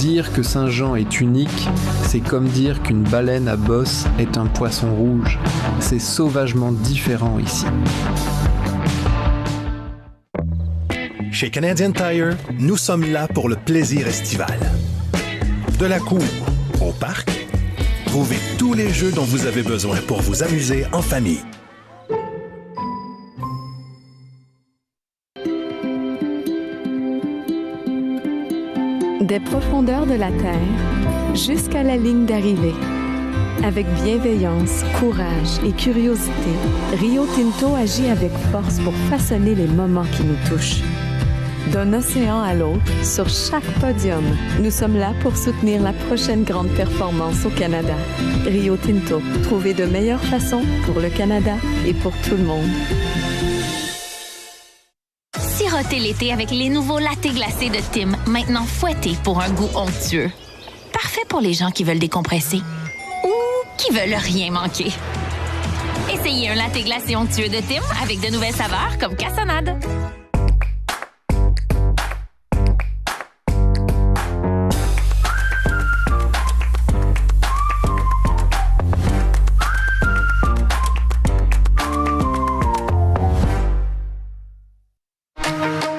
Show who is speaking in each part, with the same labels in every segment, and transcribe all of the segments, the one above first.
Speaker 1: Dire que Saint-Jean est unique, c'est comme dire qu'une baleine à bosse est un poisson rouge. C'est sauvagement différent ici.
Speaker 2: Chez Canadian Tire, nous sommes là pour le plaisir estival. De la cour au parc, trouvez tous les jeux dont vous avez besoin pour vous amuser en famille.
Speaker 3: Des profondeurs de la Terre jusqu'à la ligne d'arrivée. Avec bienveillance, courage et curiosité, Rio Tinto agit avec force pour façonner les moments qui nous touchent. D'un océan à l'autre, sur chaque podium, nous sommes là pour soutenir la prochaine grande performance au Canada. Rio Tinto, trouver de meilleures façons pour le Canada et pour tout le monde.
Speaker 4: Sirotez l'été avec les nouveaux lattés glacés de Tim, maintenant fouettés pour un goût onctueux. Parfait pour les gens qui veulent décompresser ou qui veulent rien manquer. Essayez un latte glacé onctueux de Tim avec de nouvelles saveurs comme cassonade.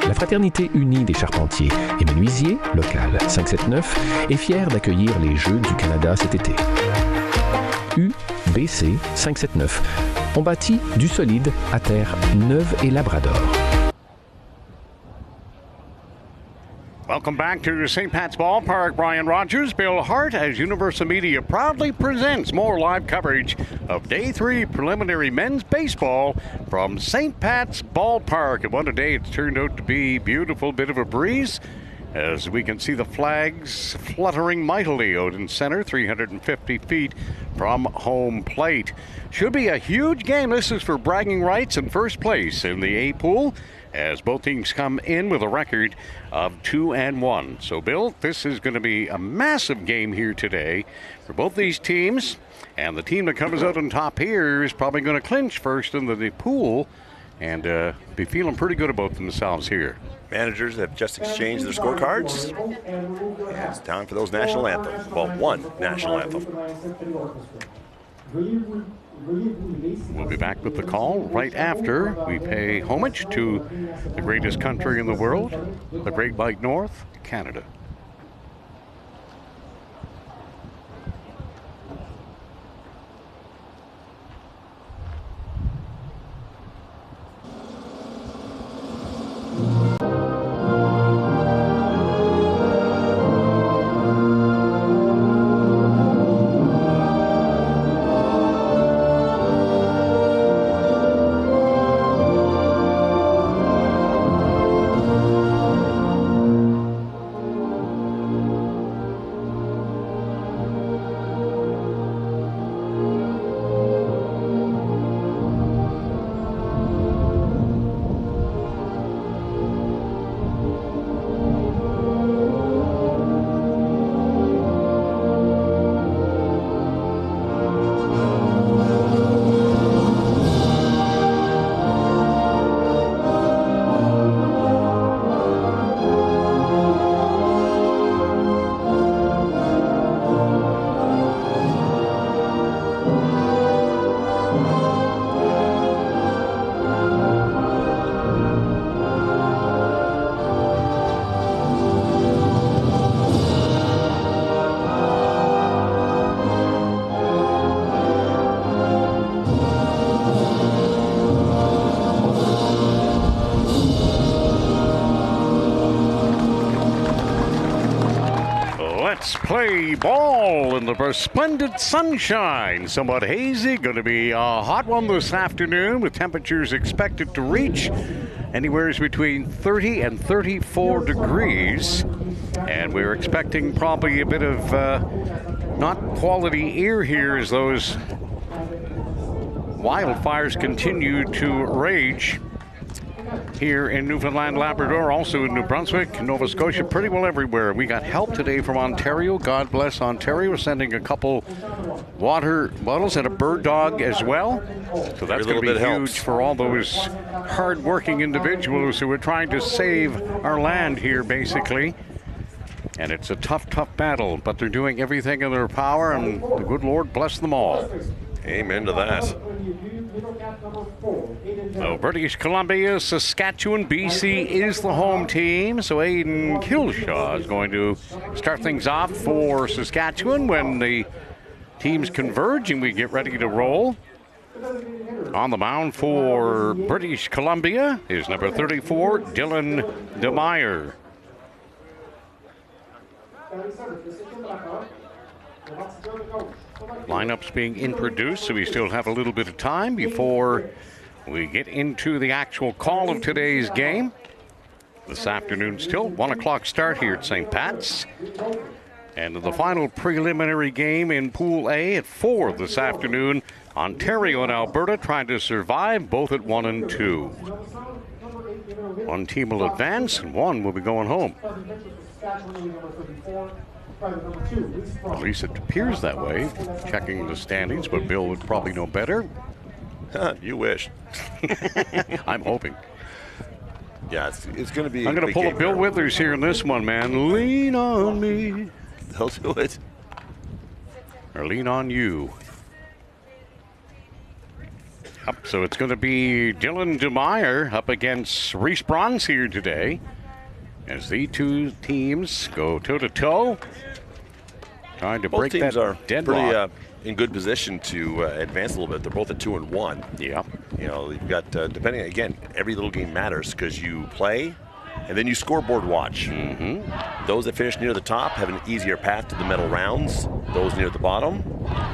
Speaker 5: La Fraternité unie des charpentiers et menuisiers, locale 579, est fière d'accueillir les Jeux du Canada cet été. UBC 579. On bâtit du solide à terre neuve et Labrador.
Speaker 6: Welcome back to St. Pat's Ballpark. Brian Rogers, Bill Hart, as Universal Media proudly presents more live coverage of Day 3 preliminary men's baseball from St. Pat's Ballpark. And what a day it's turned out to be. Beautiful bit of a breeze as we can see the flags fluttering mightily out in center, 350 feet from home plate. Should be a huge game. This is for bragging rights and first place in the A pool, as both teams come in with a record of 2-1. So, Bill, this is going to be a massive game here today for both these teams. And the team that comes out on top here is probably going to clinch first in the pool and be feeling pretty good about themselves here.
Speaker 7: Managers have just exchanged their scorecards. And it's time for those national anthems. Well, one national anthem.
Speaker 6: We'll be back with the call right after we pay homage to the greatest country in the world, the Great White North, Canada. Let's play ball in the resplendent sunshine. Somewhat hazy, going to be a hot one this afternoon with temperatures expected to reach anywhere between 30 and 34 degrees. And we're expecting probably a bit of not quality air here as those wildfires continue to rage here in Newfoundland, Labrador, also in New Brunswick, Nova Scotia, pretty well everywhere. We got help today from Ontario. God bless Ontario, sending a couple water bottles and a bird dog as well. So that's going to be huge helps for all those hard-working individuals who are trying to save our land here, basically. And it's a tough, tough battle, but they're doing everything in their power, and the good Lord bless them all.
Speaker 7: Amen to that.
Speaker 6: So British Columbia, Saskatchewan, BC is the home team. So Aiden Kilshaw is going to start things off for Saskatchewan when the teams converge and we get ready to roll. On the mound for British Columbia is number 34, Dylan DeMeyer. Lineups being introduced, so we still have a little bit of time before we get into the actual call of today's game. This afternoon still 1 o'clock start here at St. Pat's. And the final preliminary game in Pool A at 4 this afternoon. Ontario and Alberta trying to survive, both at 1 and 2. One team will advance and one will be going home. At least it appears that way, checking the standings, but Bill would probably know better.
Speaker 7: You wish.
Speaker 6: I'm hoping.
Speaker 7: Yeah, it's going to be.
Speaker 6: I'm going to pull a Bill Withers here in this one, man. Lean on me.
Speaker 7: They'll do it.
Speaker 6: Or lean on you. Up, so it's going to be Dylan DeMeyer up against Reese Bronze here today, as the two teams go toe-to-toe, trying to break that deadlock.
Speaker 7: Both teams are pretty in good position to advance a little bit. They're both at 2 and 1.
Speaker 6: Yeah.
Speaker 7: You know, you've got, depending, again, every little game matters because you play and then you scoreboard watch.
Speaker 6: Mm-hmm.
Speaker 7: Those that finish near the top have an easier path to the medal rounds. Those near the bottom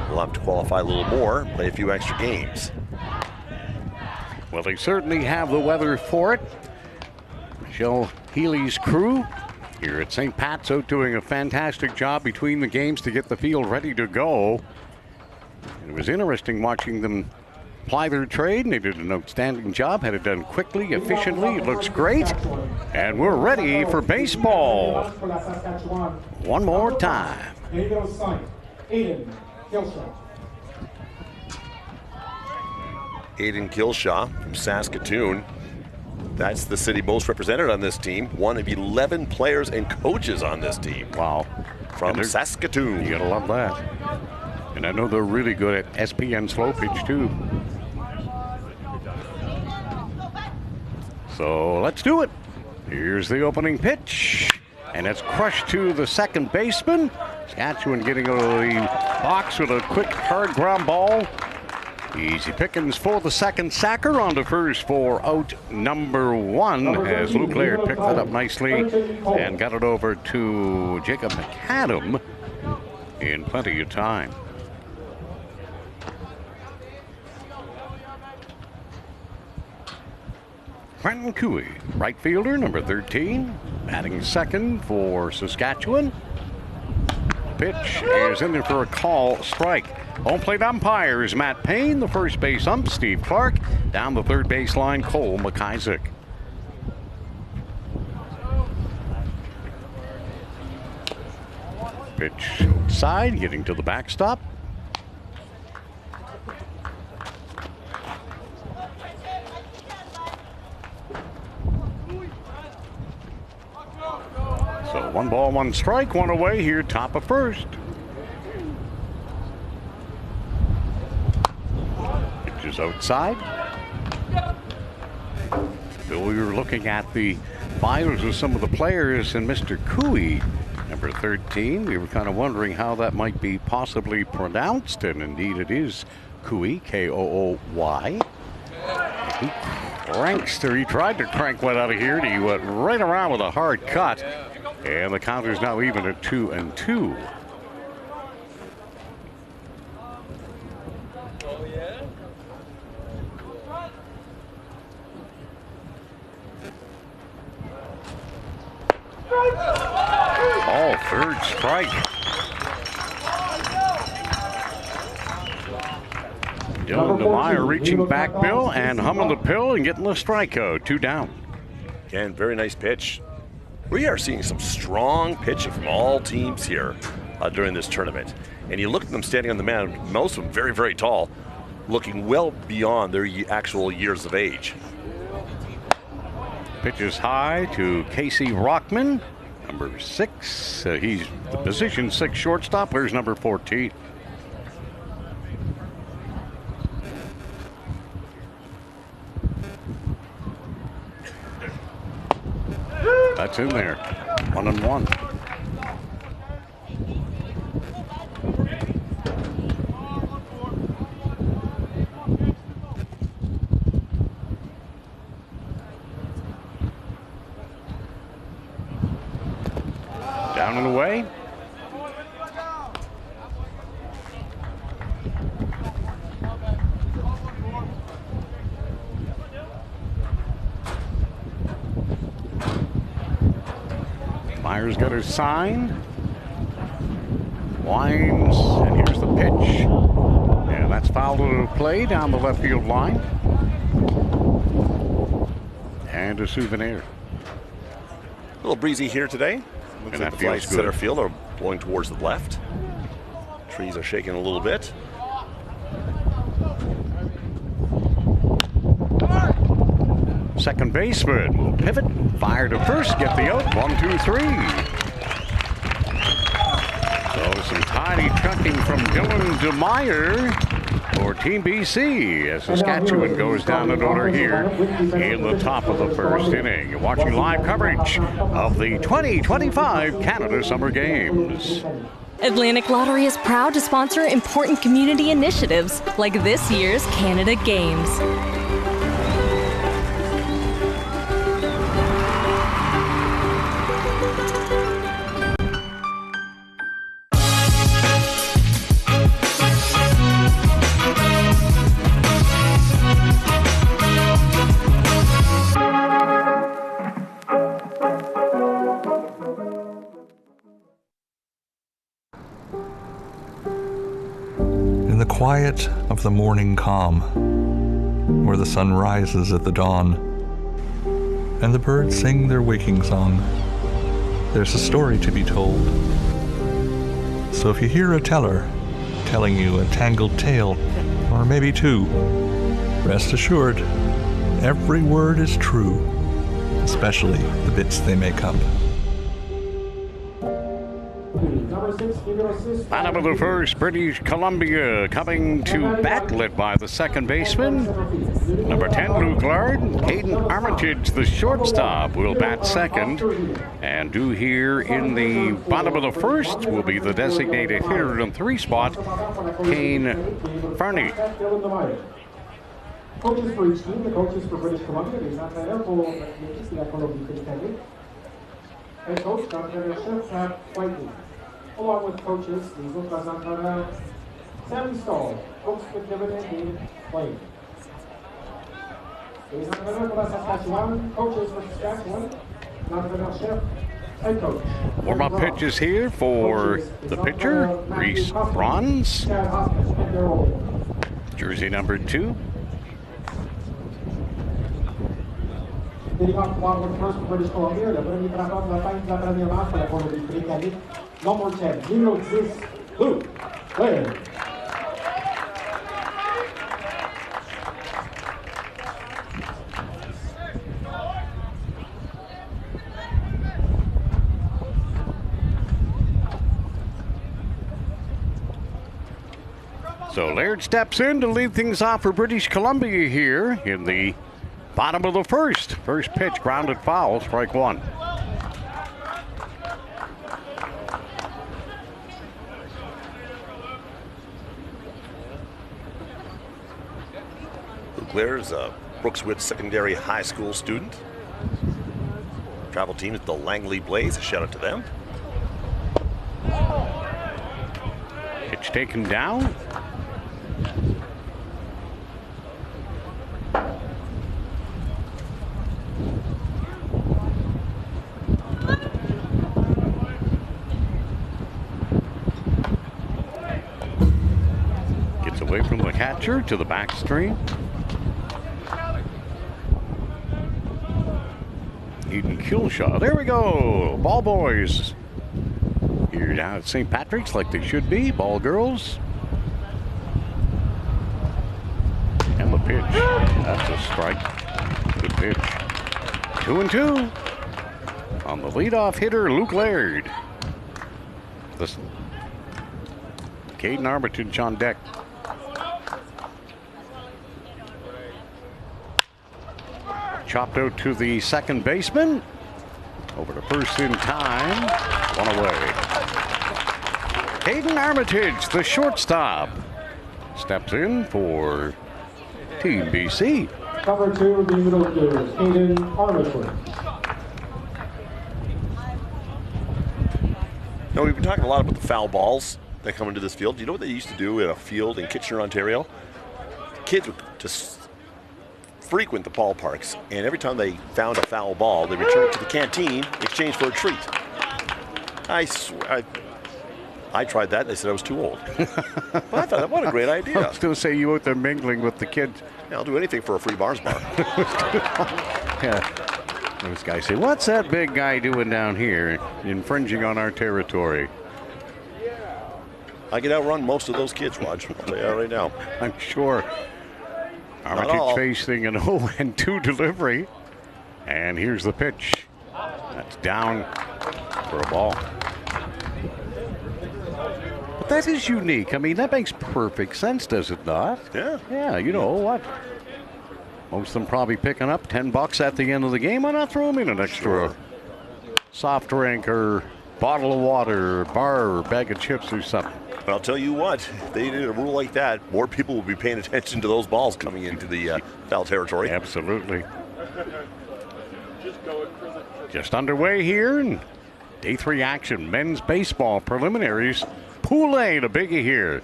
Speaker 7: will have to qualify a little more, play a few extra games.
Speaker 6: Well, they certainly have the weather for it. Michelle Healy's crew here at St. Pat's out doing a fantastic job between the games to get the field ready to go. It was interesting watching them ply their trade, and they did an outstanding job. Had it done quickly, efficiently. It looks great. And we're ready for baseball. One more time.
Speaker 7: Aiden Kilshaw from Saskatoon. That's the city most represented on this team. One of 11 players and coaches on this team.
Speaker 6: Wow.
Speaker 7: From Saskatoon.
Speaker 6: You gotta love that. And I know they're really good at SPN slow pitch too. So let's do it. Here's the opening pitch. And it's crushed to the second baseman. Saskatchewan getting out of the box with a quick hard ground ball. Easy pickings for the second sacker. On to first for out number 1 as Luke Laird picked that up nicely and got it over to Jacob McAdam in plenty of time. Quentin Cooey, right fielder, number 13, batting second for Saskatchewan. Pitch is in there for a call, strike. Home plate umpires, Matt Payne. The first base ump, Steve Clark. Down the third baseline, Cole McIsaac. Pitch outside, getting to the backstop. So 1 ball, 1 strike, 1 away here, top of first. Pitch is outside. Bill, we were looking at the bios of some of the players, and Mr. Cooey, number 13, we were kind of wondering how that might be possibly pronounced, and indeed it is Cooey, K-O-O-Y. He tried to crank one out of here, and he went right around with a hard cut. And the count is now even at 2 and 2. Oh, third strike. Dylan DeMeyer reaching back, Bill, and humming the pill and getting the strikeout. 2 down.
Speaker 7: Again, very nice pitch. We are seeing some strong pitching from all teams here during this tournament. And you look at them standing on the mound, most of them very, very tall, looking well beyond their actual years of age.
Speaker 6: Pitches high to Casey Rockman. Number 6, he's the position 6 shortstop. Here's number 14. That's in there. 1-1. Down and away. Myers got her sign. Winds, and here's the pitch. And that's foul to play down the left field line. And a souvenir.
Speaker 7: A little breezy here today. Looks
Speaker 6: And
Speaker 7: like
Speaker 6: that
Speaker 7: the flights
Speaker 6: feels
Speaker 7: center
Speaker 6: good.
Speaker 7: field are blowing towards the left. Trees are shaking a little bit.
Speaker 6: Second baseman will pivot, fire to first, get the out. 1, 2, 3. So some tiny chucking from Dylan DeMeyer for Team BC as Saskatchewan goes down in order here in the top of the first inning. You're watching live coverage of the 2025 Canada Summer Games.
Speaker 8: Atlantic Lottery is proud to sponsor important community initiatives like this year's Canada Games.
Speaker 9: In the quiet of the morning calm, where the sun rises at the dawn, and the birds sing their waking song, there's a story to be told. So if you hear a teller telling you a tangled tale, or maybe two, rest assured, every word is true, especially the bits they make up.
Speaker 6: Bottom of the first, British Columbia coming to bat, led by the second baseman. Number 10, Luke Lard. Caden Armitage, the shortstop, will bat second. And due here in the bottom of the first will be the designated hitter in 3 spot, Kane Farney.
Speaker 10: Coaches for each team, the coaches for British Columbia, les entraîneurs pour l'équipe de la Colombie-Britannique. Head coach, l'entraîneur-chef, Pat Whiteley. Along with coaches, les autres entraîneurs, Sam Stahl, coach for Kevin and David Blaine. Les entraîneurs pour la Saskatchewan, coaches for Saskatchewan, l'entraîneur-chef, head coach.
Speaker 6: Warm-up pitches here for the pitcher, Reese Bronze. Jersey number 2.
Speaker 10: Délivrant pouvoir with first for British Columbia, le premier frappeur de la fin de la première manche pour la Colombie-Britannique, number 10, numéro 10, Luke Lard.
Speaker 6: So Laird steps in to lead things off for British Columbia here in the bottom of the first. First pitch, grounded foul, strike 1.
Speaker 7: Luke Laird is a Brookswood Secondary High School student. Travel team is the Langley Blaze. A shout out to them.
Speaker 6: Pitch taken down. Gets away from the catcher to the back stream. Eden Killshaw. There we go. Ball boys. Here down at St. Patrick's like they should be. Ball girls. And the pitch. That's a strike. Good pitch. 2-2. on the leadoff hitter, Luke Laird. Listen. Caden Armitage on deck. Chopped out to the second baseman. Over to first in time. One away. Caden Armitage, the shortstop, steps in for Team BC.
Speaker 10: Cover 2, the middle fielder, Caden Armitage.
Speaker 7: Now, we've been talking a lot about the foul balls that come into this field. Do you know what they used to do at a field in Kitchener, Ontario? Kids would just frequent the ballparks, and every time they found a foul ball, they returned it to the canteen in exchange for a treat. I swear, I tried that, and they said I was too old. But I thought, what a great idea.
Speaker 6: I was going to say, you out there mingling with the kids.
Speaker 7: Yeah, I'll do anything for a free bars bar.
Speaker 6: Yeah. Those guys say, what's that big guy doing down here, infringing on our territory?
Speaker 7: I can outrun most of those kids, Raj. I'll tell you that right now.
Speaker 6: I'm sure. Armitage facing an 0-2 delivery. And here's the pitch. That's down for a ball. But that is unique. I mean, that makes perfect sense, does it not?
Speaker 7: Yeah.
Speaker 6: Yeah, you know what? Most of them probably picking up $10 at the end of the game. Why not throw them in an extra soft drink or bottle of water, or bar, or bag of chips or something?
Speaker 7: But I'll tell you what, if they did a rule like that, more people will be paying attention to those balls coming into the foul territory.
Speaker 6: Absolutely. Just underway here in day 3 action. Men's baseball preliminaries. Pool A, the biggie here.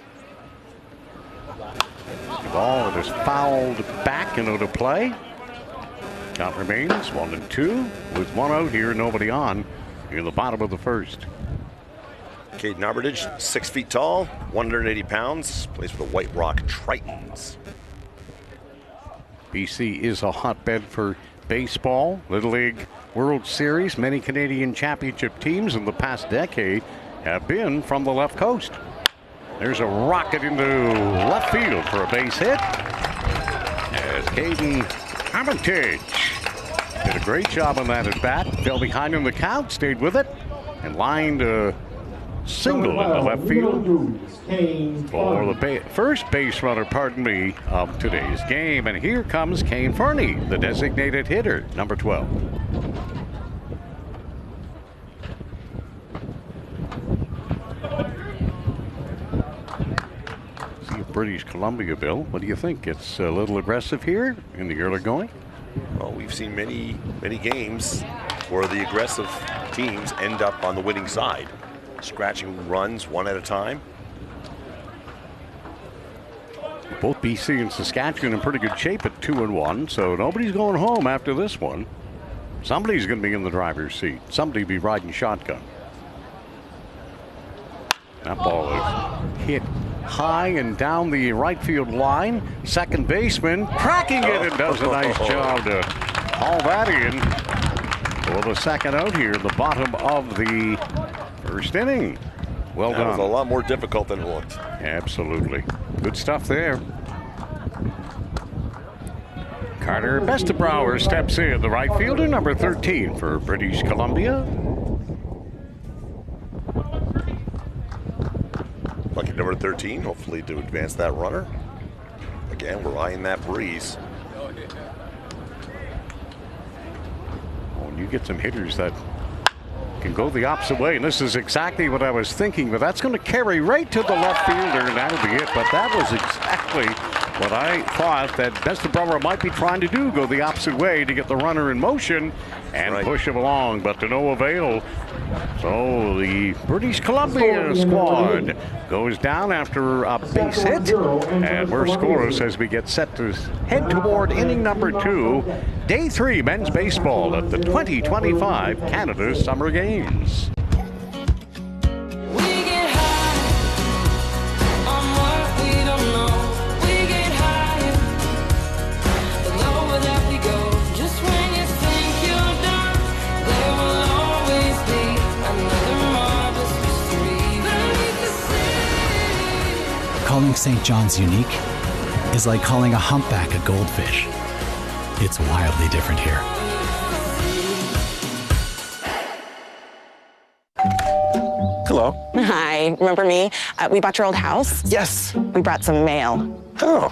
Speaker 6: The ball is fouled back and out of play. Count remains 1-2 with 1 out here, nobody on in the bottom of the first.
Speaker 7: Caden Armitage, 6 feet tall, 180 pounds, plays for the White Rock Tritons.
Speaker 6: BC is a hotbed for baseball. Little League World Series. Many Canadian championship teams in the past decade have been from the left coast. There's a rocket into left field for a base hit. As Caden Armitage did a great job on that at bat. Fell behind in the count, stayed with it, and lined a single in the left field for the first base runner, of today's game. And here comes Kane Fernie, the designated hitter, number 12. See British Columbia, Bill. What do you think? It's a little aggressive here in the early going?
Speaker 7: Well, we've seen many games where the aggressive teams end up on the winning side, scratching runs one at a time.
Speaker 6: Both BC and Saskatchewan in pretty good shape at 2-1, so nobody's going home after this one. Somebody's going to be in the driver's seat. Somebody be riding shotgun. That ball is hit high and down the right field line. Second baseman cracking it and does a nice job to haul that in for the second out here at the bottom of the first inning. Well done.
Speaker 7: That was a lot more difficult than it looked.
Speaker 6: Absolutely. Good stuff there. Carter Bestebrouwer steps in, the right fielder, number 13 for British Columbia.
Speaker 7: Lucky number 13, hopefully to advance that runner. Again, we're eyeing that breeze.
Speaker 6: When you get some hitters that can go the opposite way, and this is exactly what I was thinking, but that's going to carry right to the left fielder, and that'll be it. But that was exactly what I thought that Bestebrouwer might be trying to do, go the opposite way to get the runner in motion and push him along, but to no avail. So the British Columbia squad goes down after a base hit, and we're scoreless as we get set to head toward inning number 2, day 3 men's baseball at the 2025 Canada Summer Games.
Speaker 11: Calling St. John's unique is like calling a humpback a goldfish. It's wildly different here.
Speaker 12: Hello.
Speaker 13: Hi, remember me? We bought your old house.
Speaker 12: Yes.
Speaker 13: We brought some mail.
Speaker 12: Oh.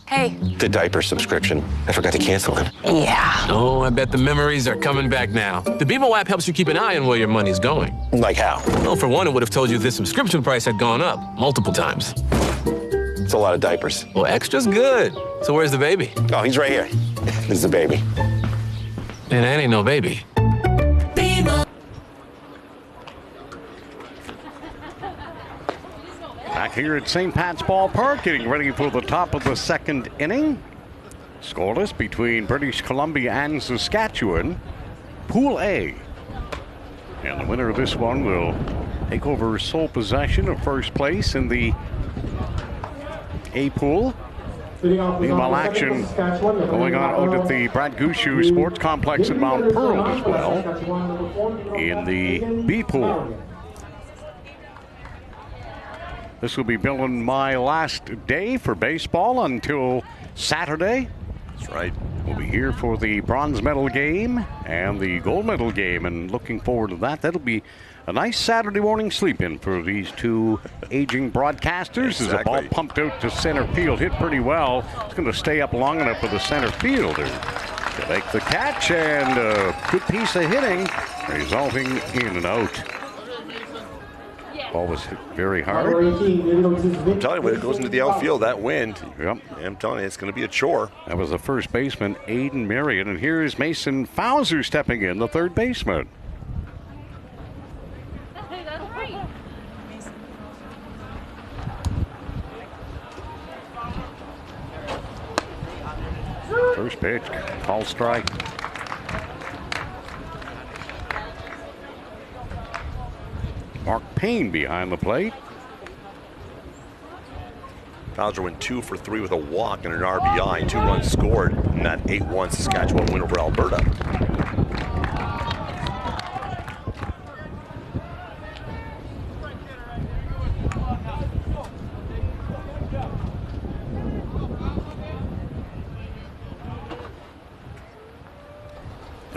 Speaker 13: Hey.
Speaker 12: The diaper subscription. I forgot to cancel it.
Speaker 13: Yeah.
Speaker 14: Oh, I bet the memories are coming back now. The BMO app helps you keep an eye on where your money's going.
Speaker 12: Like how?
Speaker 14: Well, for one, it would have told you this subscription price had gone up multiple times.
Speaker 12: It's a lot of diapers.
Speaker 14: Well, extra's good. So where's the baby?
Speaker 12: Oh, he's right here. This is the baby.
Speaker 14: And that ain't no baby.
Speaker 6: Back here at St. Pat's Ballpark, getting ready for the top of the second inning. Scoreless between British Columbia and Saskatchewan. Pool A. And the winner of this one will take over sole possession of first place in the A pool. Meanwhile, action going on out at the Brad Gushu Sports Complex in Mount Pearl as well in the B pool. This will be Bill and my last day for baseball until Saturday.
Speaker 7: That's right.
Speaker 6: We'll be here for the bronze medal game and the gold medal game, and looking forward to that. That'll be a nice Saturday morning sleep-in for these two aging broadcasters. As the ball pumped out to center field, hit pretty well. It's going to stay up long enough for the center fielder to make the catch, and a good piece of hitting, resulting in an out. Ball was hit very hard.
Speaker 7: I'm telling you, when it goes into the outfield, that wind,
Speaker 6: yep.
Speaker 7: I'm telling you, it's going to be a chore.
Speaker 6: That was the first baseman, Aiden Marion, and here's Mason Fauser stepping in, the third baseman. First pitch, call strike. Mark Payne behind the plate.
Speaker 7: Fauser went 2 for 3 with a walk and an RBI, 2 runs scored in that 8-1 Saskatchewan win over Alberta.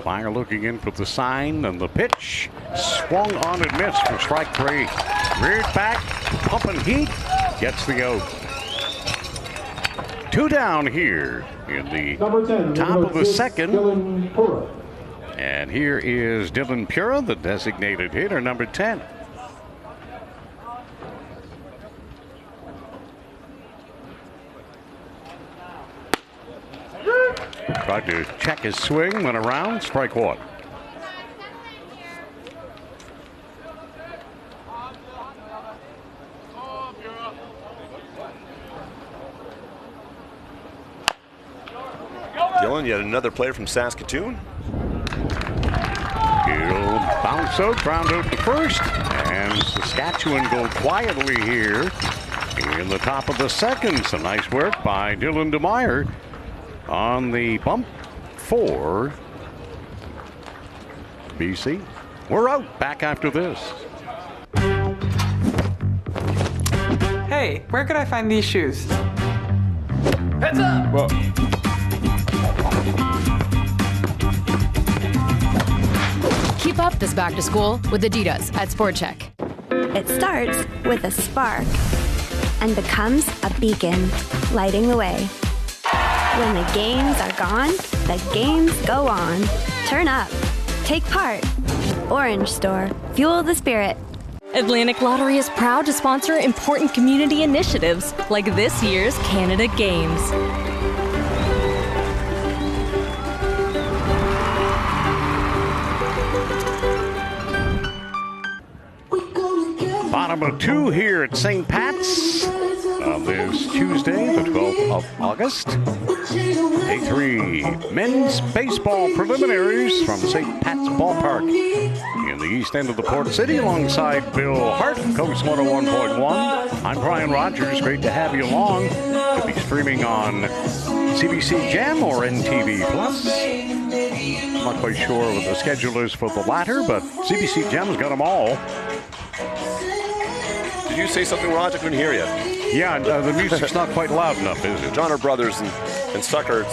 Speaker 6: Fire looking in for the sign, and the pitch swung on and missed for strike 3. Reared back, pumping heat, gets the out. 2 down here in the top of the second. And here is Dylan Pura, the designated hitter, number 10. Tried to check his swing, went around, strike 1.
Speaker 7: Dylan, yet another player from Saskatoon.
Speaker 6: He'll bounce out, ground out to first, and Saskatchewan go quietly here in the top of the second. Some nice work by Dylan DeMeyer on the bump for BC. We're out. Back after this.
Speaker 15: Hey, where could I find these shoes?
Speaker 16: Heads up!
Speaker 15: Whoa.
Speaker 17: Keep up this back to school with Adidas at Sport Check.
Speaker 18: It starts with a spark and becomes a beacon, lighting the way. When the games are gone, the games go on. Turn up. Take part. Orange Store. Fuel the spirit.
Speaker 8: Atlantic Lottery is proud to sponsor important community initiatives like this year's Canada Games.
Speaker 6: Bottom of 2 here at St. Pat's on this Tuesday, the 12th of August. Day 3 men's baseball preliminaries from St. Pat's Ballpark in the east end of the Port City alongside Bill Hart, Coast 101.1. I'm Brian Rogers. Great to have you along. We'll be streaming on CBC Gem or NTV Plus. I'm not quite sure what the schedule is for the latter, but CBC Gem's got them all.
Speaker 7: Did you say something, Raj? I couldn't hear you.
Speaker 6: Yeah, the music's not quite loud enough, is it?
Speaker 7: Johnner Brothers and Suckers.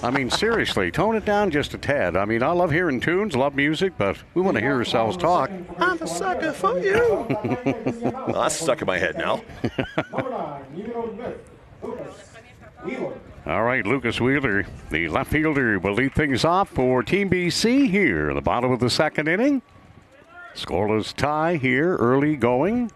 Speaker 6: I mean, seriously, tone it down just a tad. I mean, I love hearing tunes, love music, but we want to hear ourselves talk.
Speaker 7: I'm a sucker for you. Well, that's stuck in my head now.
Speaker 6: All right, Lucas Wheeler, the left fielder, will lead things off for Team BC here in the bottom of the second inning. Scoreless tie here, early going.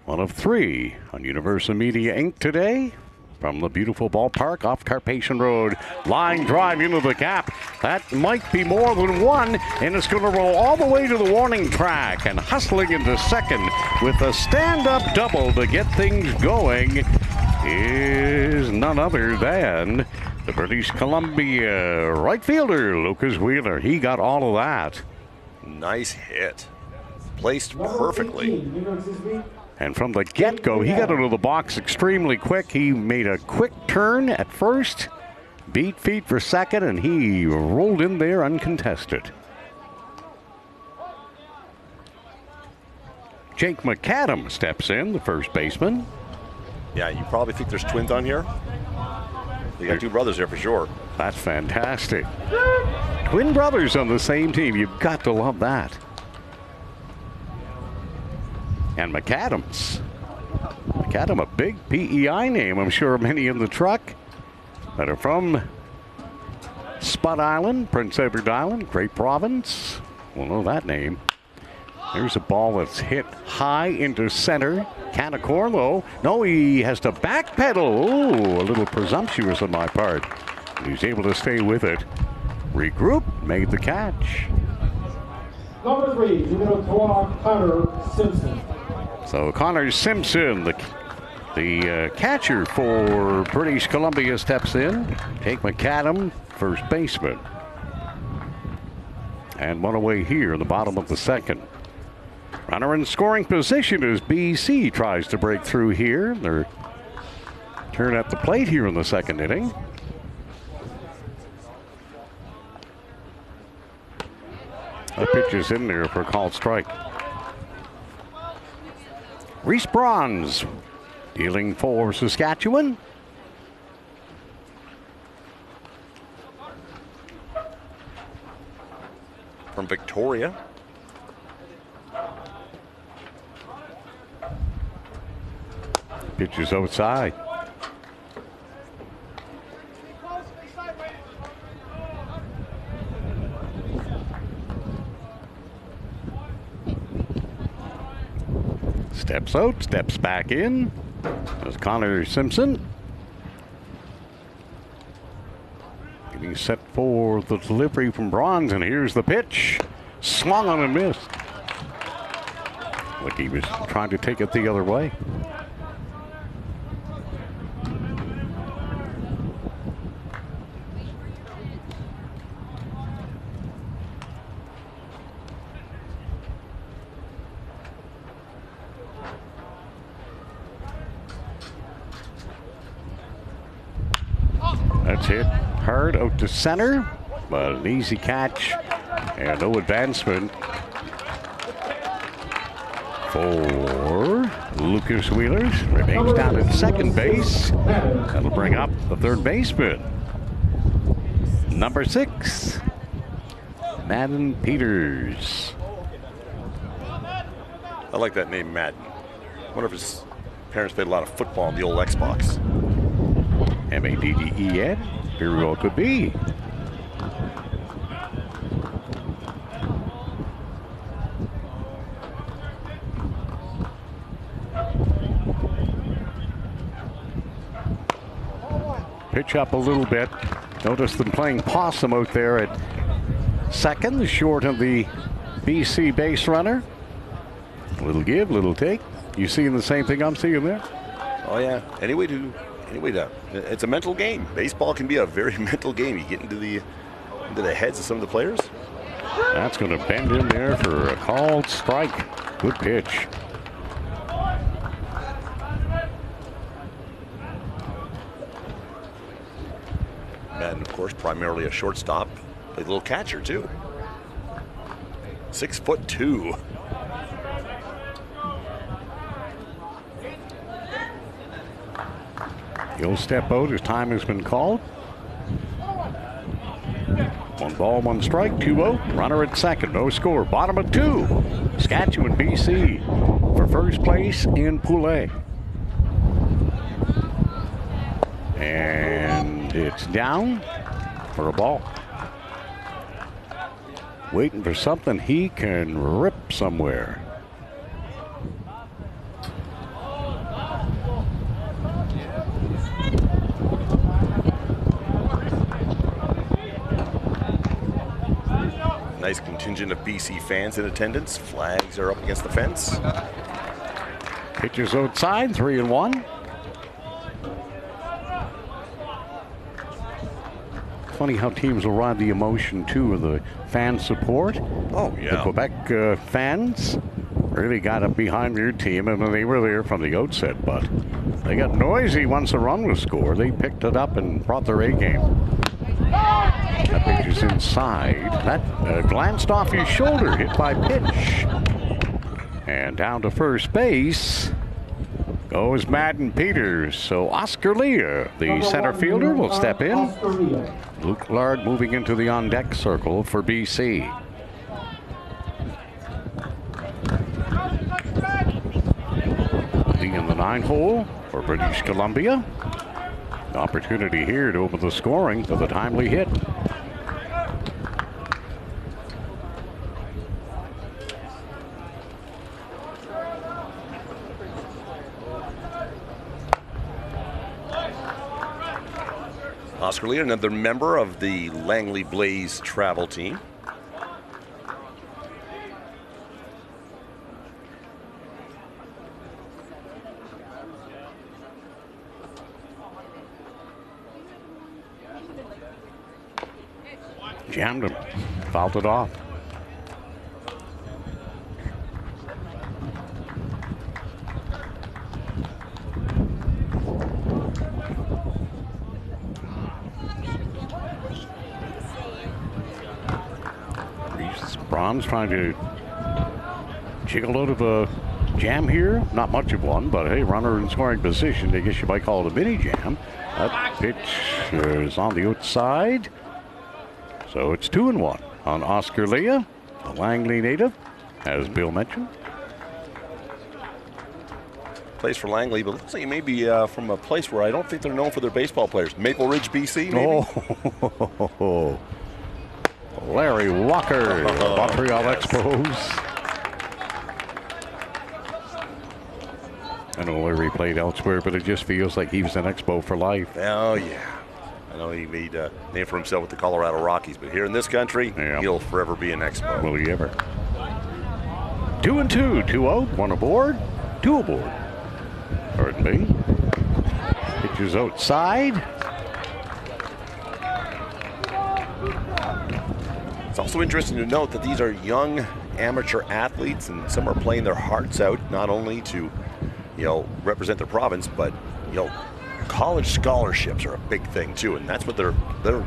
Speaker 6: One of three on Universal Media Inc. today. From the beautiful ballpark off Carpathian Road. Line drive into the gap. That might be more than one, and it's going to roll all the way to the warning track. And hustling into second with a stand-up double to get things going is none other than the British Columbia right fielder, Lucas Wheeler. He got all of that.
Speaker 7: Nice hit. Placed perfectly.
Speaker 6: And from the get-go, he got into the box extremely quick. He made a quick turn at first, beat feet for second, and he rolled in there uncontested. Jake McAdam steps in, the first baseman.
Speaker 7: Yeah, you probably think there's twins on here. You got two brothers there for sure.
Speaker 6: That's fantastic. Twin brothers on the same team. You've got to love that. And McAdams, a big PEI name. I'm sure many in the truck that are from Spud Island, Prince Edward Island, great province. We'll know that name. There's a ball that's hit high into center. Canacor, though. No, he has to backpedal. Oh, a little presumptuous on my part. He's able to stay with it. Regroup, made the catch.
Speaker 10: Number 3, numero 3, Connor Simpson.
Speaker 6: So Connor Simpson, the catcher for British Columbia, steps in. Jake McAdam, first baseman. And one away here in the bottom of the second. Runner in scoring position as BC tries to break through here. Their turn at the plate here in the second inning. A pitch is in there for a called strike. Reese Bronze dealing for Saskatchewan.
Speaker 7: From Victoria.
Speaker 6: Pitch is outside. Steps out, steps back in. There's Connor Simpson. Getting set for the delivery from Bronze, and here's the pitch. Swung on and missed. Like he was trying to take it the other way. That's hit hard out to center, but an easy catch and no advancement for Lucas Wheeler. Remains down at second base. That'll bring up the third baseman. Number 6, Madden Peters.
Speaker 7: I like that name, Madden. I wonder if his parents played a lot of football on the old Xbox.
Speaker 6: M-A-D-D-E-N. Very well could be. Pitch up a little bit. Notice them playing possum out there at second, short of the BC base runner. Little give, little take. You seeing the same thing I'm seeing there?
Speaker 7: Oh yeah. Anyway, it's a mental game. Baseball can be a very mental game. You get into the heads of some of the players.
Speaker 6: That's going to bend in there for a called strike. Good pitch.
Speaker 7: Madden, of course, primarily a shortstop. Played a little catcher too. 6'2".
Speaker 6: He'll step out as time has been called. 1 ball, 1 strike, 2-0. Runner at second, no score. Bottom of 2. Saskatchewan, BC for first place in Pool A. And it's down for a ball. Waiting for something he can rip somewhere.
Speaker 7: Nice contingent of BC fans in attendance. Flags are up against the fence.
Speaker 6: Pitches outside, 3-1. Funny how teams will ride the emotion too of the fan support.
Speaker 7: Oh yeah.
Speaker 6: The Quebec fans really got up behind their team, and they were there from the outset, but they got noisy once the run was scored. They picked it up and brought their A game. That pitch is inside. That glanced off his shoulder, hit by pitch. And down to first base goes Madden Peters. So Oscar Leah, the center fielder, will step in. Luke Lard moving into the on-deck circle for BC. In the 9-hole for British Columbia. Opportunity here to open the scoring with a timely hit.
Speaker 7: Oscar Leah, another member of the Langley Blaze travel team.
Speaker 6: Jammed him, fouled it off. Brahms trying to jiggle out of a jam here. Not much of one, but hey, runner in scoring position. I guess you might call it a mini jam. That pitch is on the outside. So it's 2-1 on Oscar Leah, the Langley native, as Bill mentioned.
Speaker 7: Plays for Langley, but looks like he may be from a place where I don't think they're known for their baseball players. Maple Ridge, BC, maybe?
Speaker 6: Oh, Larry Walker, Montreal Expos. I know Larry played elsewhere, but it just feels like he was an Expo for life.
Speaker 7: Oh, yeah. I know he made a name for himself with the Colorado Rockies, but here in this country, he'll forever be an Expo.
Speaker 6: Will he ever? 2-2, 2-0, 1 aboard, 2 aboard. Pardon me. Pitches outside.
Speaker 7: It's also interesting to note that these are young amateur athletes, and some are playing their hearts out, not only to, represent their province, but, college scholarships are a big thing too, and that's what a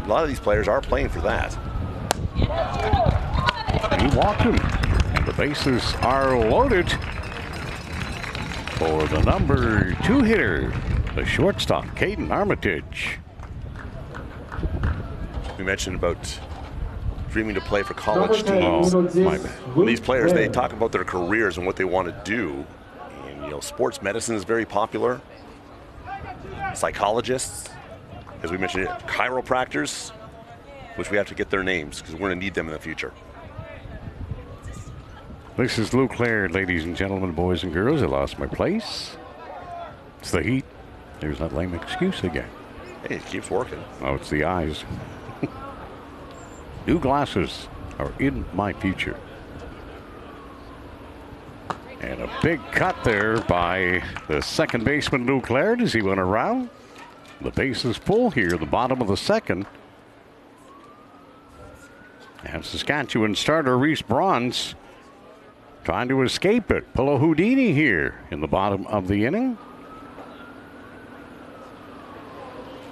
Speaker 7: lot of these players are playing for that.
Speaker 6: He walked him, and the bases are loaded for the number 2 hitter, the shortstop, Caden Armitage.
Speaker 7: We mentioned about dreaming to play for college teams. These players, they talk about their careers and what they want to do. And, sports medicine is very popular. Psychologists, as we mentioned, chiropractors, which we have to get their names because we're going to need them in the future.
Speaker 6: This is Luke Laird, ladies and gentlemen, boys and girls. I lost my place. It's the heat. There's that lame excuse again.
Speaker 7: Hey, it keeps working.
Speaker 6: Oh, it's the eyes. New glasses are in my future. And a big cut there by the second baseman, Luke Laird, as he went around. The base is full here, the bottom of the second. And Saskatchewan starter Reese Bronze trying to escape it. Pull a Houdini here in the bottom of the inning.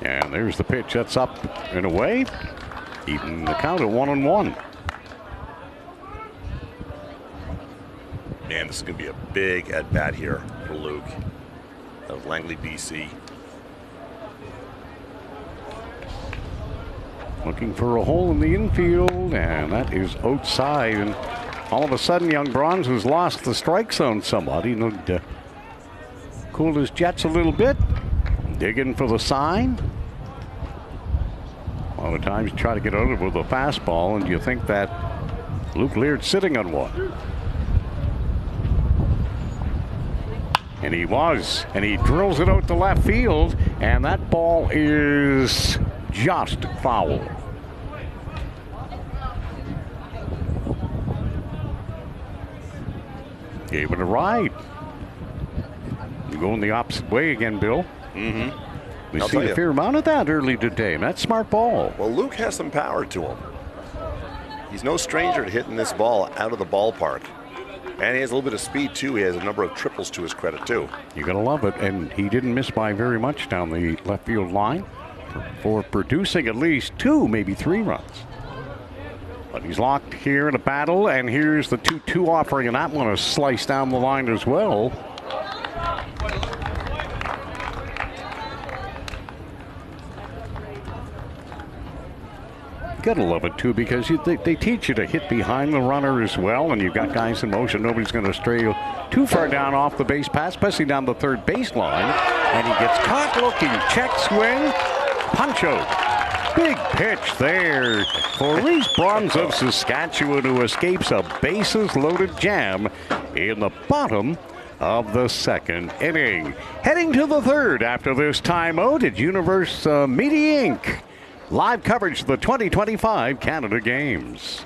Speaker 6: And there's the pitch that's up and away. Even the count at 1-1.
Speaker 7: Man, this is going to be a big at-bat here for Luke of Langley, BC.
Speaker 6: Well, looking for a hole in the infield, and that is outside. And all of a sudden, young Bronze has lost the strike zone somewhat. He looked cooled his jets a little bit, digging for the sign. A lot of times you try to get out of it with a fastball, and you think that Luke Leard's sitting on one. And he was, and he drills it out to left field, and that ball is just foul. Gave it a ride. You're going the opposite way again, Bill.
Speaker 7: Mm-hmm.
Speaker 6: We see a fair amount of that early today, and that's smart ball.
Speaker 7: Well, Luke has some power to him. He's no stranger to hitting this ball out of the ballpark. And he has a little bit of speed, too. He has a number of triples to his credit, too.
Speaker 6: You're going to love it. And he didn't miss by very much down the left field line for producing at least 2, maybe 3 runs. But he's locked here in a battle, and here's the 2-2 offering, and that one is sliced down the line as well. Gotta love it too, because they teach you to hit behind the runner as well, and you've got guys in motion. Nobody's going to stray too far down off the base pass, especially down the third baseline. And he gets caught looking, check swing, punch out. Big pitch there for Reese Bronze of Saskatchewan, who escapes a bases-loaded jam in the bottom of the second inning. Heading to the third after this timeout at Universe Media Inc. Live coverage of the 2025 Canada Games.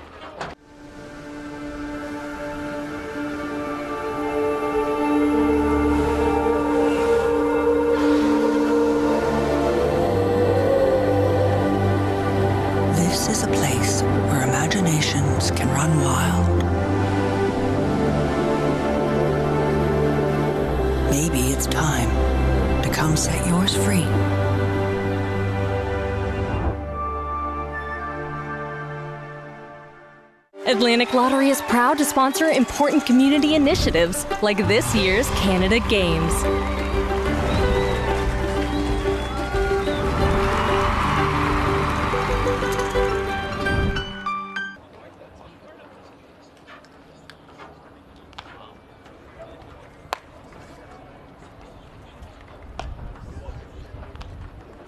Speaker 15: This is a place where imaginations can run wild. Maybe it's time to come set yours free.
Speaker 8: Atlantic Lottery is proud to sponsor important community initiatives like this year's Canada Games.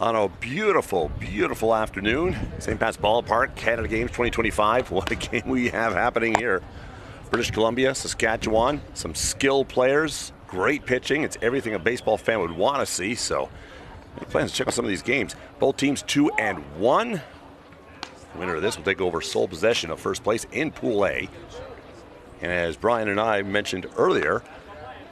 Speaker 7: On a beautiful, beautiful afternoon, St. Pat's Ballpark, Canada Games 2025. What a game we have happening here. British Columbia, Saskatchewan, some skilled players, great pitching. It's everything a baseball fan would want to see. So, any plans to check out some of these games? Both teams 2-1. The winner of this will take over sole possession of first place in Pool A. And as Brian and I mentioned earlier,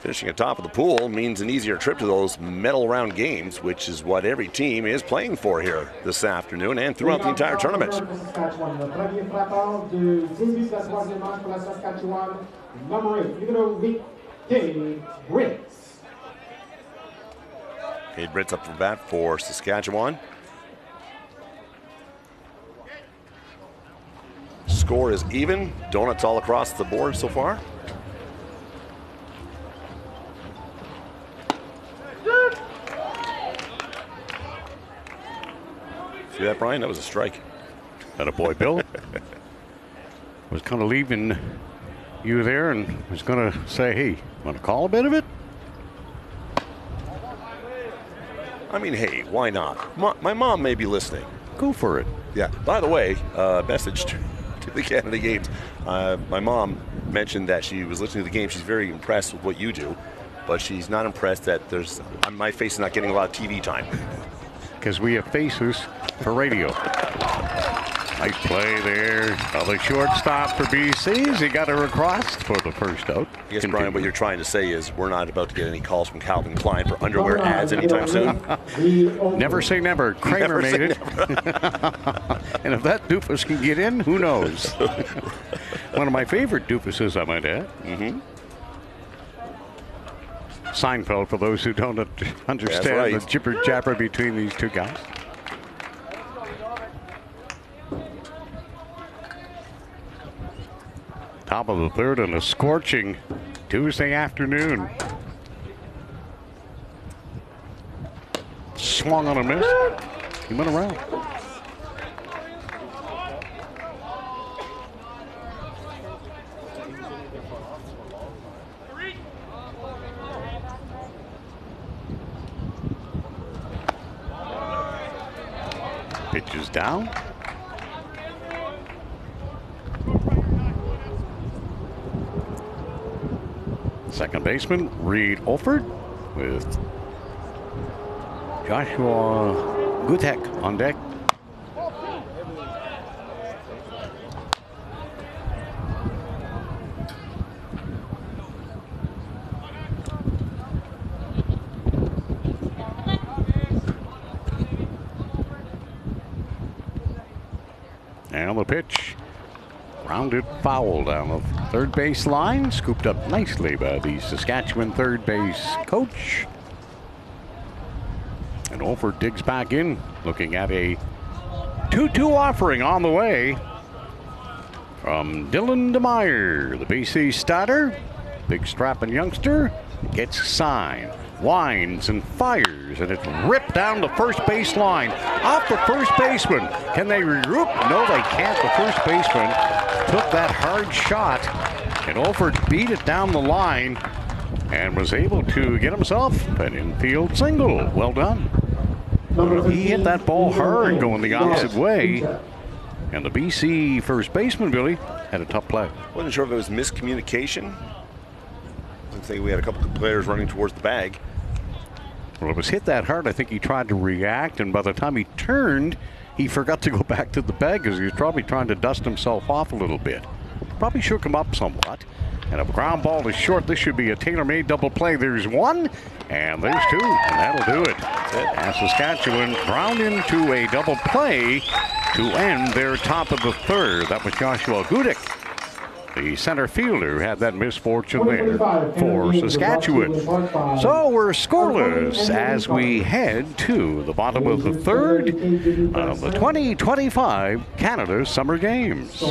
Speaker 7: finishing atop of the pool means an easier trip to those medal round games, which is what every team is playing for here this afternoon and throughout the entire tournament. Cade Britt's up for bat for Saskatchewan. Score is even. Donuts all across the board so far. See that, Brian? That was a strike.
Speaker 6: Atta boy, Bill. Was kind of leaving you there and was going to say, hey, want to call a bit of it?
Speaker 7: I mean, hey, why not? My mom may be listening.
Speaker 6: Go for it.
Speaker 7: Yeah. By the way, message to the Canada Games. My mom mentioned that she was listening to the game. She's very impressed with what you do, but she's not impressed that my face is not getting a lot of TV time.
Speaker 6: Because we have faces for radio. Nice play there. The shortstop for BC's. He got her across for the first out.
Speaker 7: I guess, Brian, what you're trying to say is we're not about to get any calls from Calvin Klein for underwear ads anytime soon.
Speaker 6: Never say never. Kramer made it. And if that doofus can get in, who knows? One of my favorite doofuses, I might add.
Speaker 7: Mm-hmm.
Speaker 6: Seinfeld, for those who don't understand
Speaker 7: right.
Speaker 6: the jibber-jabber between these two guys. Top of the third and a scorching Tuesday afternoon. Swung on a miss. He went around. Pitch is down. Second baseman, Reed Olford, with Joshua Gutek on deck. And the pitch, rounded foul down the third base line, scooped up nicely by the Saskatchewan third base coach. And Olford digs back in, looking at a 2-2 offering on the way from Dylan DeMeyer, the BC starter. Big strapping youngster gets signed, winds and fires, and it's ripped down the first base line off the first baseman. Can they regroup? No, they can't. The first baseman took that hard shot, and Olford beat it down the line and was able to get himself an infield single. Well done. He hit that ball hard going the opposite way, and the BC first baseman, Billy, had a tough play.
Speaker 7: Wasn't sure if it was miscommunication. I think we had a couple of players running towards the bag.
Speaker 6: Well, it was hit that hard. I think he tried to react, and by the time he turned, he forgot to go back to the bag because he was probably trying to dust himself off a little bit. Probably shook him up somewhat. And a ground ball is short. This should be a tailor-made double play. There's one, and there's two, and that'll do it. As Saskatchewan ground into a double play to end their top of the third. That was Joshua Gutek, the center fielder, who had that misfortune there for Saskatchewan. So we're scoreless as we head to the bottom of the third of the 2025 Canada Summer Games.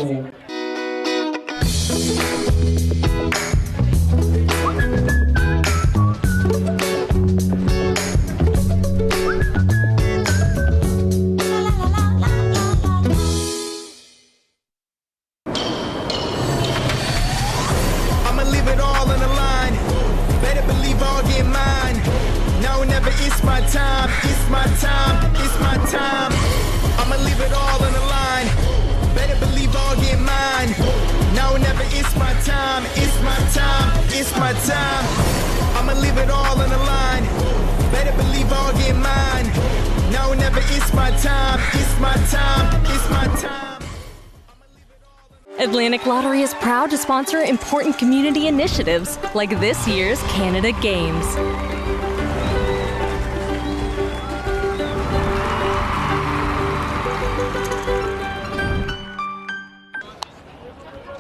Speaker 8: Atlantic Lottery is proud to sponsor important community initiatives like this year's Canada Games.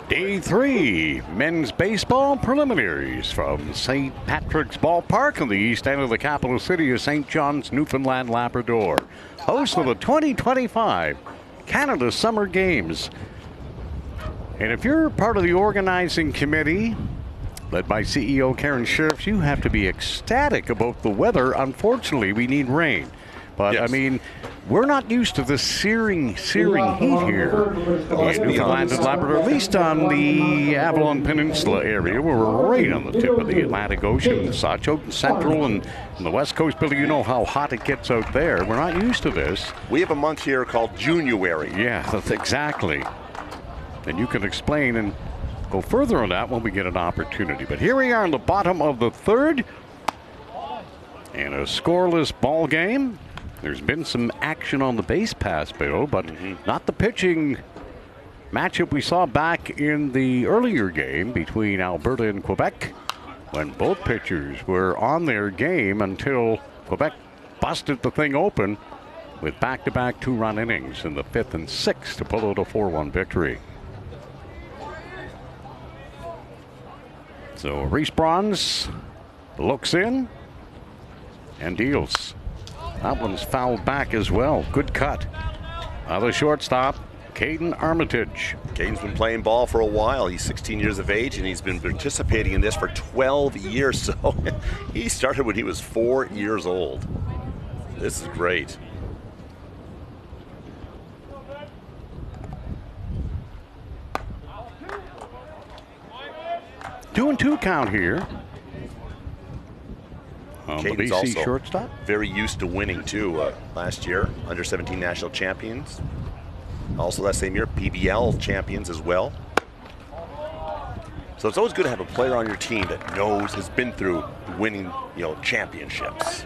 Speaker 6: Day 3, men's baseball preliminaries from St. Patrick's Ballpark on the east end of the capital city of St. John's, Newfoundland, Labrador. Host of the 2025 Canada Summer Games. And if you're part of the organizing committee, led by CEO Karen Sheriff, you have to be ecstatic about the weather. Unfortunately, we need rain. But, yes. I mean, we're not used to this searing heat here in Newfoundland and Labrador, at least on the Avalon Peninsula area, where we're right on the tip of the Atlantic Ocean and such. Out in Central and the West Coast, Billy, you know how hot it gets out there. We're not used to this.
Speaker 7: We have a month here called January.
Speaker 6: Yeah, that's exactly. And you can explain and go further on that when we get an opportunity. But here we are in the bottom of the third in a scoreless ball game. There's been some action on the base pass, Bill, but not the pitching matchup we saw back in the earlier game between Alberta and Quebec, when both pitchers were on their game until Quebec busted the thing open with back-to-back two-run innings in the 5th and 6th to pull out a 4-1 victory. So Reese Bronze looks in and deals. That one's fouled back as well. Good cut. The shortstop, Caden Armitage.
Speaker 7: Caden's been playing ball for a while. He's 16 years of age, and he's been participating in this for 12 years. So he started when he was 4 years old. This is great. Two and two count here Caden's
Speaker 6: BC
Speaker 7: also
Speaker 6: shortstop.
Speaker 7: very used to winning too. Last year, under 17 national champions. Also that same year, PBL champions as well. So it's always good to have a player on your team that has been through winning, championships.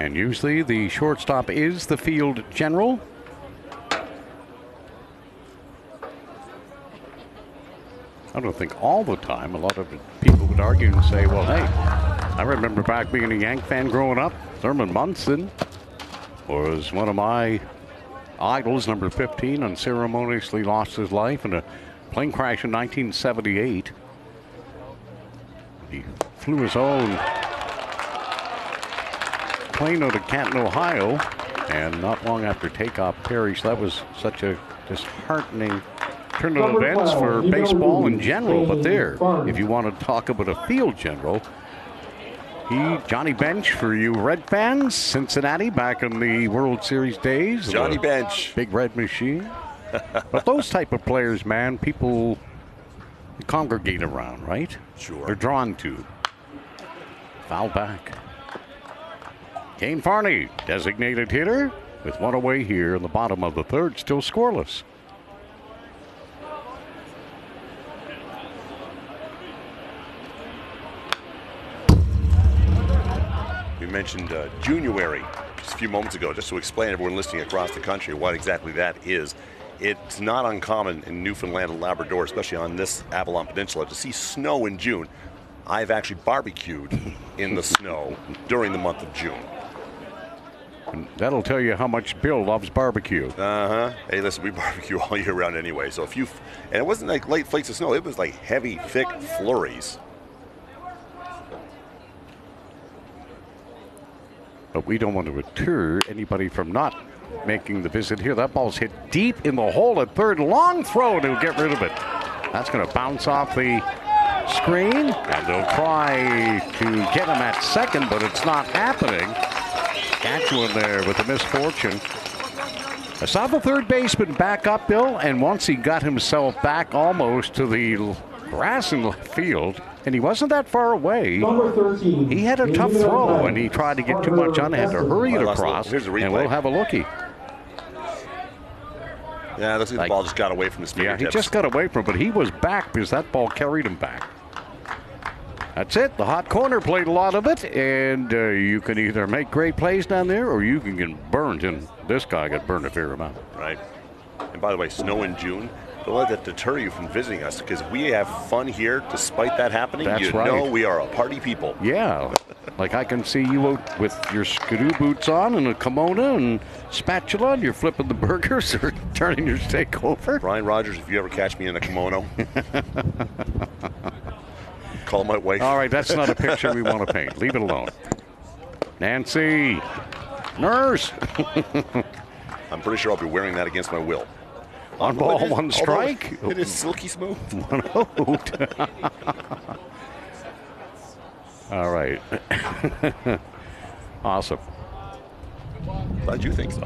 Speaker 6: And usually the shortstop is the field general. I don't think all the time. A lot of people would argue and say, well, hey, I remember back being a Yank fan growing up. Thurman Munson was one of my idols, number 15, unceremoniously lost his life in a plane crash in 1978. He flew his own plane out of Canton, Ohio, and not long after takeoff perished. That was such a disheartening turn of events for baseball in general. But there, if you want to talk about a field general, Johnny Bench, for you Red fans, Cincinnati back in the World Series days.
Speaker 7: Johnny Bench.
Speaker 6: Big red machine. But those type of players, man, people congregate around, right?
Speaker 7: Sure.
Speaker 6: They're drawn to. Foul back. Kane Farney, designated hitter, with one away here in the bottom of the third, still scoreless.
Speaker 7: We mentioned January just a few moments ago, just to explain to everyone listening across the country what exactly that is. It's not uncommon in Newfoundland and Labrador, especially on this Avalon Peninsula, to see snow in June. I've actually barbecued in the snow during the month of June.
Speaker 6: And that'll tell you how much Bill loves barbecue.
Speaker 7: Hey, listen, we barbecue all year round anyway. So and it wasn't like light flakes of snow. It was like heavy, thick flurries.
Speaker 6: But we don't want to deter anybody from not making the visit here. That ball's hit deep in the hole at third. Long throw to get rid of it. That's going to bounce off the screen, and they'll try to get him at second, but it's not happening. Gatchwin there with the misfortune. I saw the third baseman back up, Bill, and once he got himself back almost to the grass in the field, and he wasn't that far away. He had a tough throw, and he tried to get too much on. Had to hurry it across, and we'll have a lookie.
Speaker 7: Yeah, looks like the ball just got away from his fingertips.
Speaker 6: Yeah, he just got away from it, but he was back because that ball carried him back. That's it. The hot corner played a lot of it, and you can either make great plays down there or you can get burned, and this guy got burned a fair amount.
Speaker 7: Right. And by the way, snow in June, don't let that deter you from visiting us, because we have fun here despite that happening.
Speaker 6: That's right.
Speaker 7: You know we are a party people.
Speaker 6: Yeah. Like I can see you out with your skidoo boots on and a kimono and spatula, and you're flipping the burgers or turning your steak over.
Speaker 7: Brian Rogers, if you ever catch me in a kimono, call my wife.
Speaker 6: All right, that's not a picture we want to paint. Leave it alone. Nancy, nurse.
Speaker 7: I'm pretty sure I'll be wearing that against my will.
Speaker 6: One ball, one strike.
Speaker 7: It is silky smooth.
Speaker 6: 1 out. All right. Awesome.
Speaker 7: Glad you think so.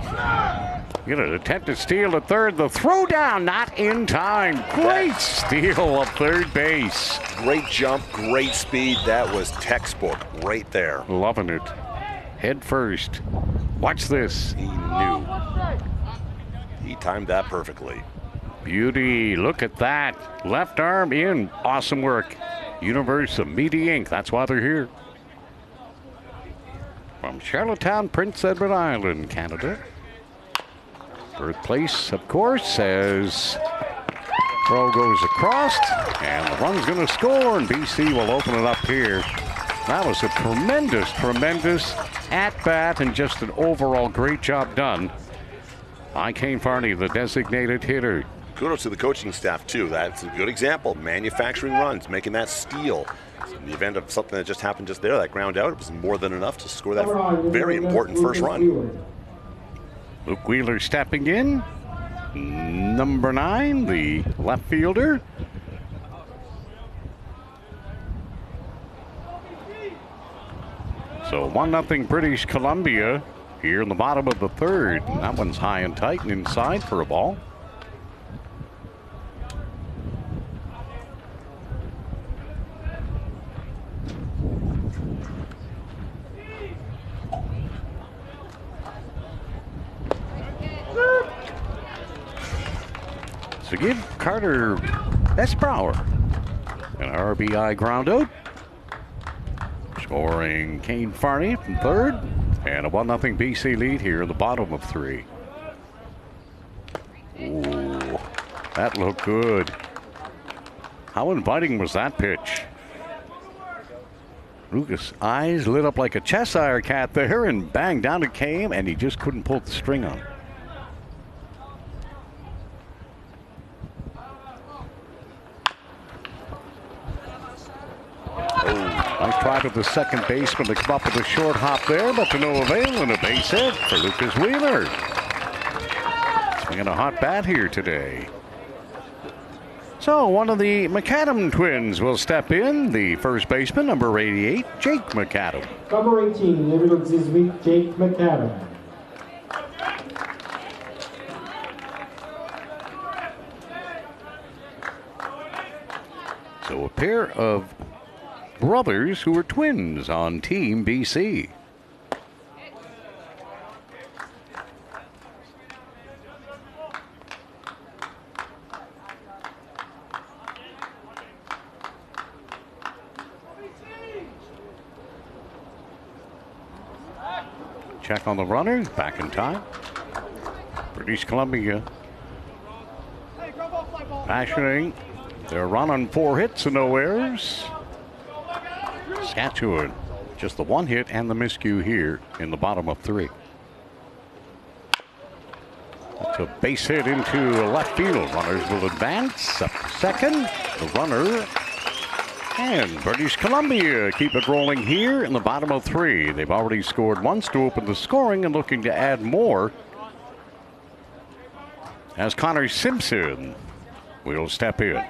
Speaker 6: Get an attempted steal at third. The throw down, not in time. Great steal of third base.
Speaker 7: Great jump, great speed. That was textbook right there.
Speaker 6: Loving it. Head first. Watch this.
Speaker 7: He knew. He timed that perfectly.
Speaker 6: Beauty. Look at that. Left arm in. Awesome work. Universe of Media Inc. That's why they're here. From Charlottetown, Prince Edward Island, Canada. Birthplace, of course, as throw goes across, and the run's going to score, and BC will open it up here. That was a tremendous, tremendous at-bat, and just an overall great job done by Kane Farney, the designated hitter.
Speaker 7: Kudos to the coaching staff, too. That's a good example. Manufacturing runs, making that steal. In the event of something that just happened just there, that ground out, it was more than enough to score that very important first run.
Speaker 6: Luke Wheeler stepping in. Number 9, the left fielder. So 1-0 British Columbia here in the bottom of the third. And that one's high and tight and inside for a ball. So give Carter Esbrower an RBI ground out. Scoring Kane Farney from third. And a 1-0 BC lead here in the bottom of 3. Ooh, that looked good. How inviting was that pitch? Lucas' eyes lit up like a Cheshire cat there, and bang, down it came, and he just couldn't pull the string on it. Nice try to the second baseman to come up with a short hop there, but to no avail, and a base hit for Lucas Wheeler. Swinging a hot bat here today. So one of the McAdam twins will step in, the first baseman, number 88, Jake McAdam.
Speaker 10: Number 18, everyone's this week, Jake McAdam.
Speaker 6: So a pair of brothers who are twins on Team BC. Check on the runner, back in time. British Columbia passioning their run on 4 hits and no errors. Saskatchewan, just the 1 hit and the miscue here in the bottom of 3. That's a base hit into left field. Runners will advance up to second. The runner and British Columbia keep it rolling here in the bottom of 3. They've already scored once to open the scoring and looking to add more as Connor Simpson will step in.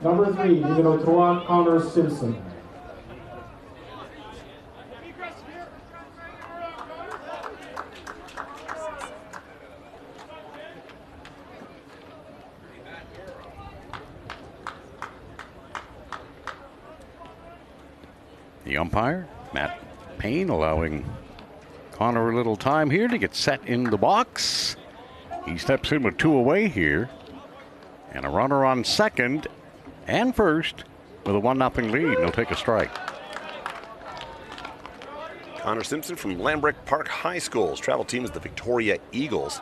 Speaker 10: Number 3, numero 3, Connor Simpson.
Speaker 6: The umpire, Matt Payne, allowing Connor a little time here to get set in the box. He steps in with 2 away here. And a runner on second and first with a 1-0 lead. He'll take a strike.
Speaker 7: Connor Simpson from Lambrick Park High School's travel team is the Victoria Eagles.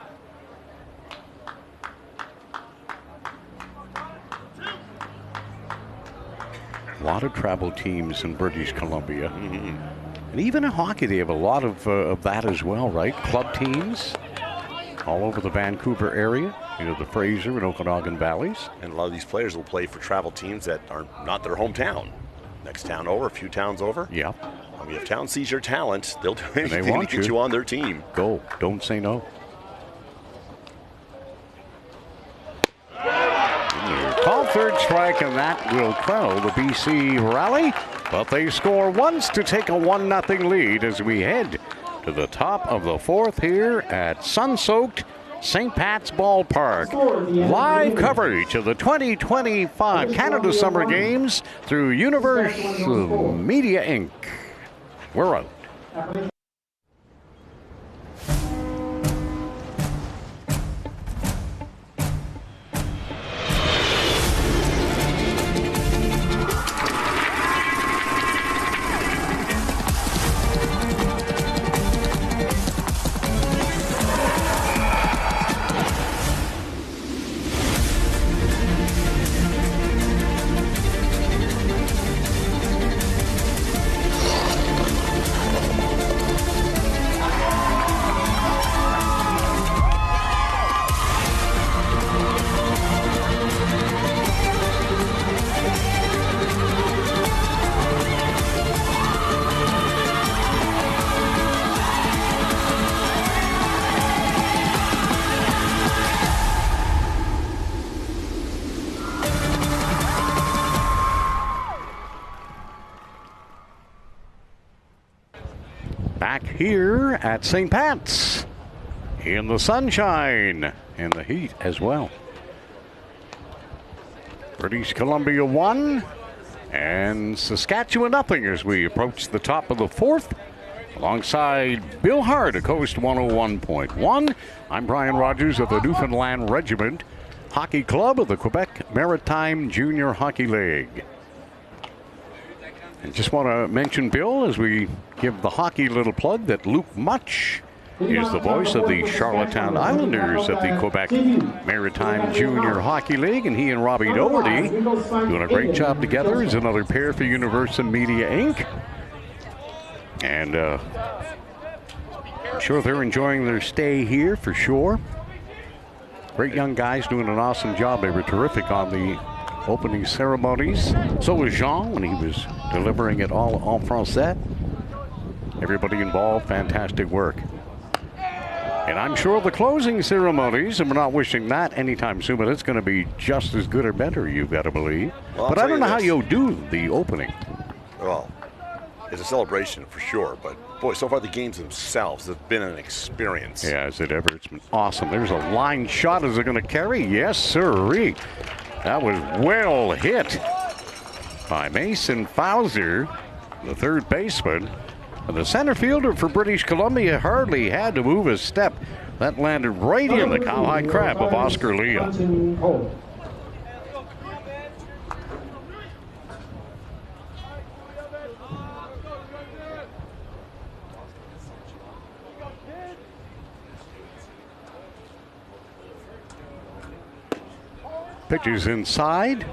Speaker 6: A lot of travel teams in British Columbia. And even in hockey, they have a lot of that as well, right? Club teams all over the Vancouver area, the Fraser and Okanagan Valleys.
Speaker 7: And a lot of these players will play for travel teams that are not their hometown. Next town over, a few towns over.
Speaker 6: Yeah.
Speaker 7: If town sees your talent, they'll do anything
Speaker 6: want
Speaker 7: to get you on their team.
Speaker 6: Go. Don't say no. Call third strike, and that will quell the BC rally. But they score once to take a 1-0 lead as we head to the top of the 4th here at sun-soaked St. Pat's Ballpark. Live coverage of the 2025 Canada Summer Games through Universal Media Inc. We're out. Back here at St. Pat's in the sunshine and the heat as well. British Columbia 1 And Saskatchewan nothing as we approach the top of the fourth. Alongside Bill Hart of Coast 101.1, I'm Brian Rogers of the Newfoundland Regiment Hockey Club of the Quebec Maritime Junior Hockey League. And just want to mention, Bill, as we give the hockey little plug, that Luke Much is the voice of the Charlottetown Islanders of the Quebec Maritime Junior Hockey League, and he and Robbie Doherty doing a great job together as another pair for Universal Media Inc. And I'm sure they're enjoying their stay here for sure. Great young guys doing an awesome job. They were terrific on the opening ceremonies. So was Jean when he was delivering it all en français. Everybody involved, fantastic work. And I'm sure the closing ceremonies, and we're not wishing that anytime soon, but it's going to be just as good or better, you've got to believe.
Speaker 7: Well,
Speaker 6: but I don't know how you'll do the opening.
Speaker 7: Well, it's a celebration for sure, but boy, so far the games themselves have been an experience.
Speaker 6: Yeah, is it ever? It's been awesome. There's a line shot. Is it going to carry? Yes, sirree. That was well hit by Mason Fowler, the third baseman. And the center fielder for British Columbia hardly had to move a step. That landed right in the cowhide crab of Oscar Leah. Pitches inside.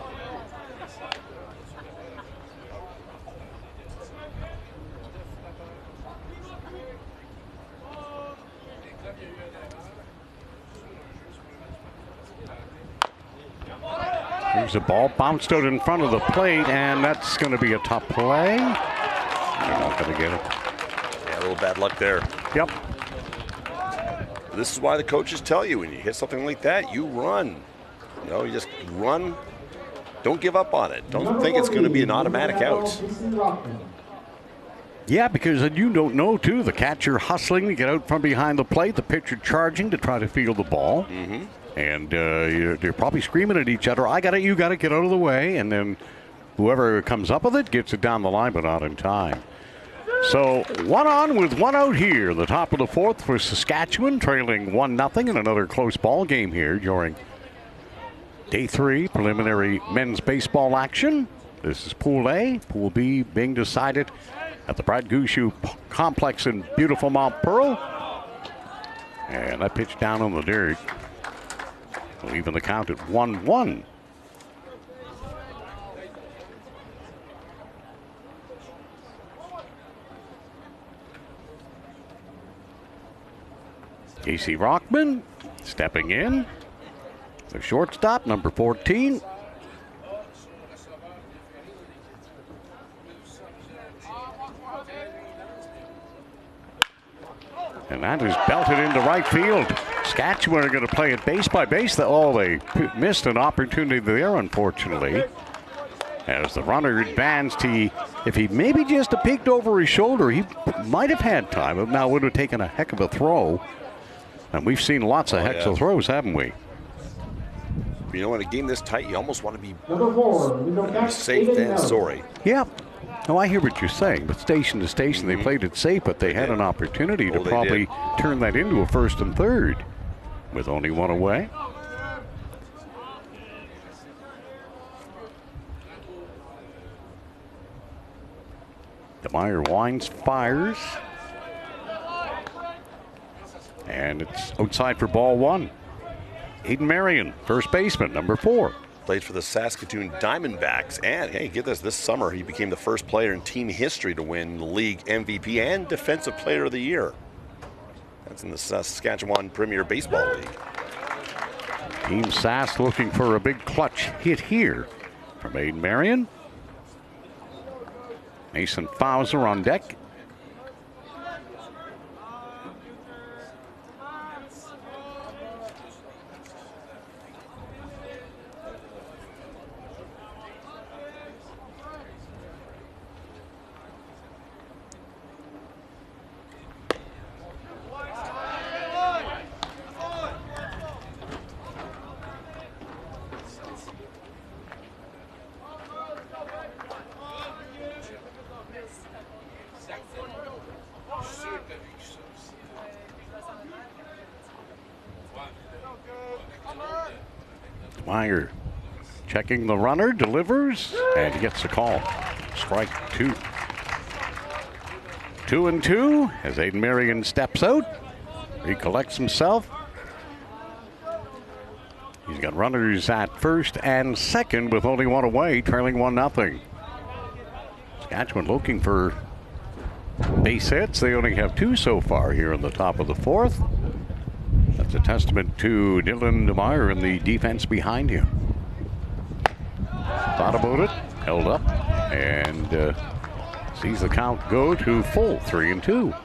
Speaker 6: Here's a ball bounced out in front of the plate, and that's going to be a tough play. They're not going to get it.
Speaker 7: Yeah, a little bad luck there.
Speaker 6: Yep.
Speaker 7: This is why the coaches tell you when you hit something like that, you run. You know, you just run. Don't give up on it. Don't think it's going to be an automatic out.
Speaker 6: Yeah, because you don't know, too. The catcher hustling to get out from behind the plate, the pitcher charging to try to field the ball.
Speaker 7: Mm-hmm.
Speaker 6: And they're probably screaming at each other, I got it, you got to get out of the way. And then whoever comes up with it gets it down the line, but not in time. So 1 on with 1 out here. The top of the fourth for Saskatchewan, trailing 1-0 in another close ball game here during Day 3 preliminary men's baseball action. This is Pool A. Pool B being decided at the Brad Gushue Complex in beautiful Mount Pearl. And that pitch down on the dirt. Leaving the count at 1-1. Casey Rockman stepping in. The shortstop, number 14. And that is belted into right field. Saskatchewan are going to play it base by base. They missed an opportunity there, unfortunately. As the runner advanced, if he maybe just peeked over his shoulder, he might have had time. But now would have taken a heck of a throw. And we've seen lots of heck of throws, haven't we?
Speaker 7: You know, in a game this tight, you almost want to be safe than sorry.
Speaker 6: Yeah. No, I hear what you're saying, but station to station, they played it safe, but they had an opportunity to probably turn that into a first and third with only 1 away. DeMeyer winds, fires. And it's outside for ball 1. Aiden Marion, first baseman, number 4.
Speaker 7: Played for the Saskatoon Diamondbacks. And, hey, get this summer he became the first player in team history to win the league MVP and Defensive Player of the Year. That's in the Saskatchewan Premier Baseball League.
Speaker 6: Team Sask looking for a big clutch hit here from Aiden Marion. Mason Fowler on deck. Meyer checking the runner, delivers, and he gets the call. Strike 2. 2-2 as Aiden Marion steps out. He collects himself. He's got runners at first and second with only one away, trailing 1-0. Saskatchewan looking for base hits. They only have 2 so far here in the top of the 4th. That's a testament to Dylan DeMeyer and the defense behind him. Thought about it, held up, and sees the count go to full 3-2.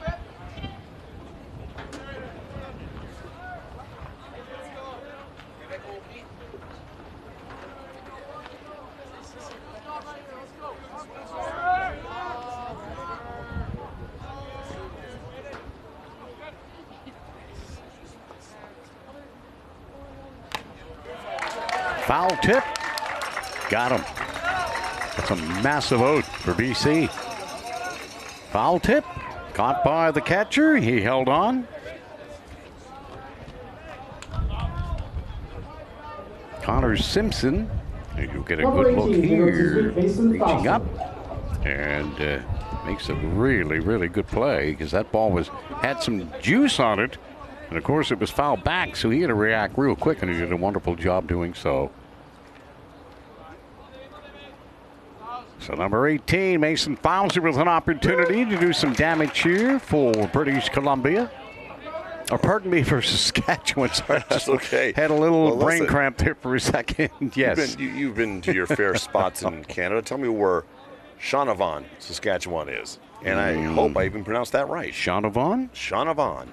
Speaker 6: Foul tip. Got him. That's a massive out for BC. Foul tip. Caught by the catcher. He held on. Connor Simpson. You'll get a good look here. Reaching up. And makes a really, really good play because that ball had some juice on it. And of course it was fouled back, so he had to react real quick, and he did a wonderful job doing so. So number 18, Mason Fowler with an opportunity to do some damage here for British Columbia. Or pardon me, for Saskatchewan. Sorry,
Speaker 7: that's okay.
Speaker 6: Had a little brain cramp there for a second. Yes.
Speaker 7: You've been to your fair spots in Canada. Tell me where Shaunavon, Saskatchewan is. And I hope I even pronounced that right.
Speaker 6: Shaunavon?
Speaker 7: Shaunavon.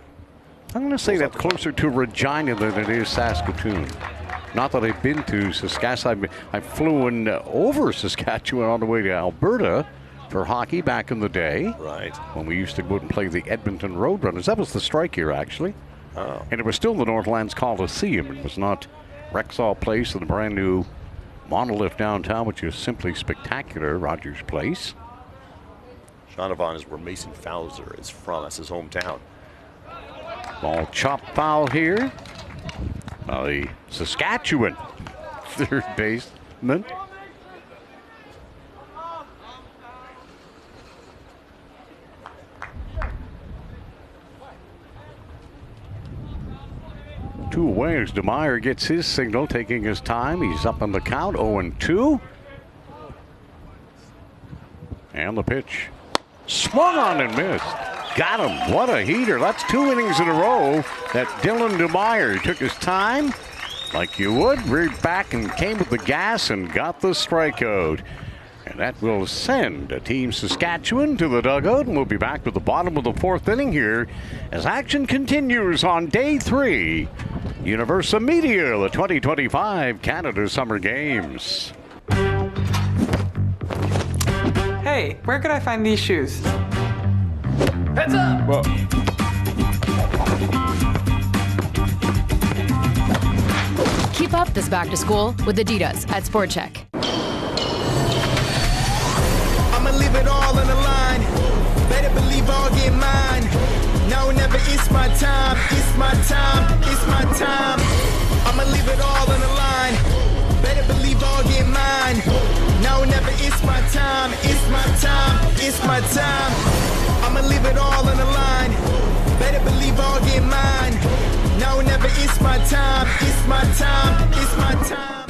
Speaker 6: I'm going to say that's closer to Regina than it is Saskatoon. Not that I've been to Saskatchewan. I flew over Saskatchewan on the way to Alberta for hockey back in the day.
Speaker 7: Right.
Speaker 6: When we used to go and play the Edmonton Roadrunners. That was the strike year, actually.
Speaker 7: Oh.
Speaker 6: And it was still the Northlands Coliseum. It was not Rexall Place and the brand new monolith downtown, which is simply spectacular, Rogers Place.
Speaker 7: Shaunavon is where Mason Fowler is from. That's his hometown.
Speaker 6: Ball chop foul here. The Saskatchewan third baseman. Two away as DeMeyer gets his signal, taking his time. He's up on the count, 0-2. And the pitch. Swung on and missed. Got him. What a heater. That's 2 innings in a row that Dylan DeMeyer took his time like you would, reared back and came with the gas and got the strikeout. And that will send Team Saskatchewan to the dugout, and we'll be back with the bottom of the 4th inning here as action continues on day 3. Universal Media, the 2025 Canada Summer Games.
Speaker 19: Hey, where could I find these shoes?
Speaker 16: Heads up!
Speaker 6: Whoa.
Speaker 17: Keep up this back to school with Adidas at Sport Check.
Speaker 20: I'ma leave it all on the line. Better believe I'll get mine. No, never, it's my time. It's my time. It's my time. I'ma leave it all on the line. Better believe I'll get mine. No, never, it's my time. It's my time. It's my time. I'ma leave it all on the line. Better believe I'll get mine. No, never, it's my time. It's my time. It's my time.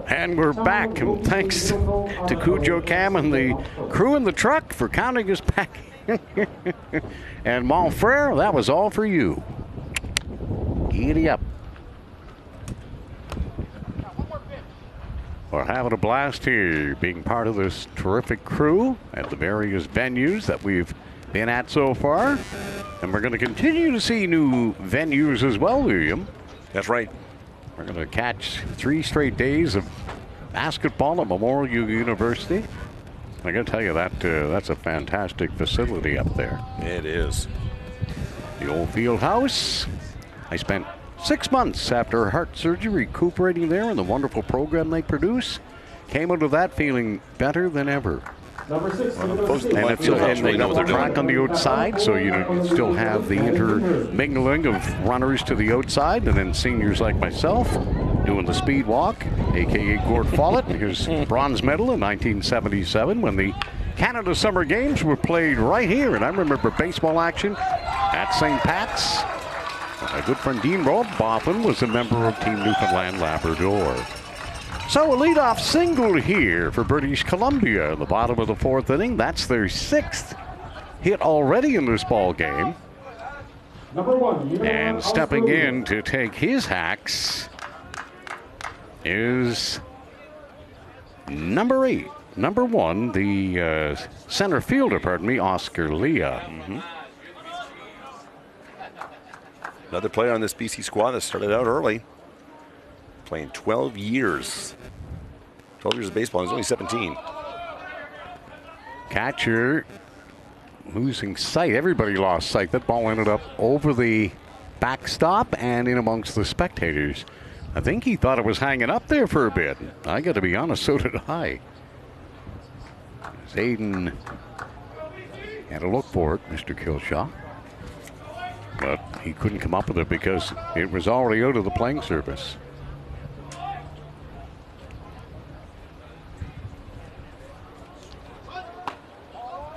Speaker 6: And we're back, and thanks to Cujo Cam and the crew in the truck for counting us back. And Montfrere, that was all for you. Giddy up. We're having a blast here, being part of this terrific crew at the various venues that we've been at so far. And we're going to continue to see new venues as well, William.
Speaker 7: That's right.
Speaker 6: We're going to catch 3 straight days of basketball at Memorial University. I got to tell you, that's a fantastic facility up there.
Speaker 7: It is.
Speaker 6: The old field house. I spent 6 months after heart surgery recuperating there, and the wonderful program they produce. Came out of that feeling better than ever.
Speaker 10: Number 6,
Speaker 6: And they know the track on the outside, so you still have the intermingling of runners to the outside, and then seniors like myself doing the speed walk, a.k.a. Gord Follett. His bronze medal in 1977 when the Canada Summer Games were played right here. And I remember baseball action at St. Pat's. My good friend Dean Robotham was a member of Team Newfoundland Labrador. So a leadoff single here for British Columbia in the bottom of the 4th inning. That's their 6th hit already in this ball game.
Speaker 10: Number 1,
Speaker 6: and stepping in to take his hacks is number 8. Number 1, the center fielder, Oscar Leah.
Speaker 7: Another player on this BC squad that started out early. Playing 12 years. 12 years of baseball. He's only 17.
Speaker 6: Catcher losing sight. Everybody lost sight. That ball ended up over the backstop and in amongst the spectators. I think he thought it was hanging up there for a bit. I got to be honest, so did I. Aiden had a look for it, Mr. Kilshaw. But he couldn't come up with it because it was already out of the playing surface.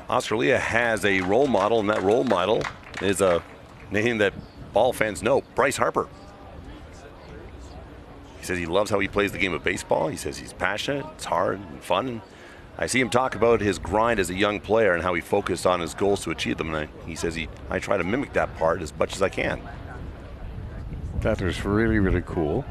Speaker 7: Australia has a role model, and that role model is a name that ball fans know, Bryce Harper. He says he loves how he plays the game of baseball. He says he's passionate, it's hard and fun. I see him talk about his grind as a young player and how he focused on his goals to achieve them. And he says I try to mimic that part as much as I can.
Speaker 6: That was really, really cool.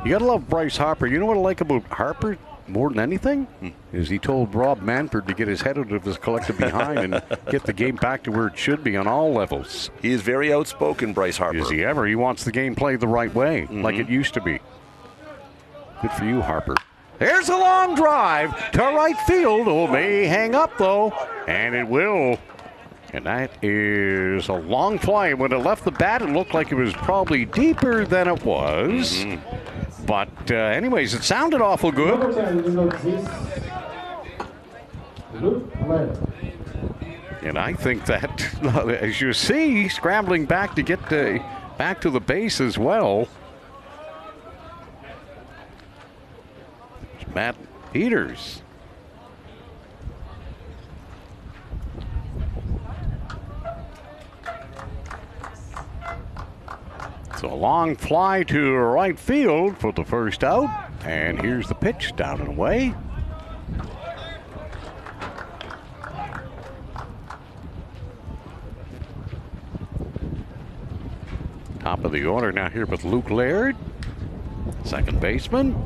Speaker 6: You gotta love Bryce Harper. You know what I like about Harper more than anything? Is he told Rob Manford to get his head out of his collective behind and get the game back to where it should be on all levels.
Speaker 7: He is very outspoken, Bryce Harper.
Speaker 6: Is he ever? He wants the game played the right way, like it used to be. Good for you, Harper. There's a long drive to right field. Oh, may hang up, though, and it will. And that is a long fly. When it left the bat, it looked like it was probably deeper than it was. But anyways, it sounded awful good. And I think that, as you see, scrambling back to get back to the base as well. Matt Peters. So a long fly to right field for the first out. And here's the pitch down and away. Top of the order now here with Luke Laird, second baseman.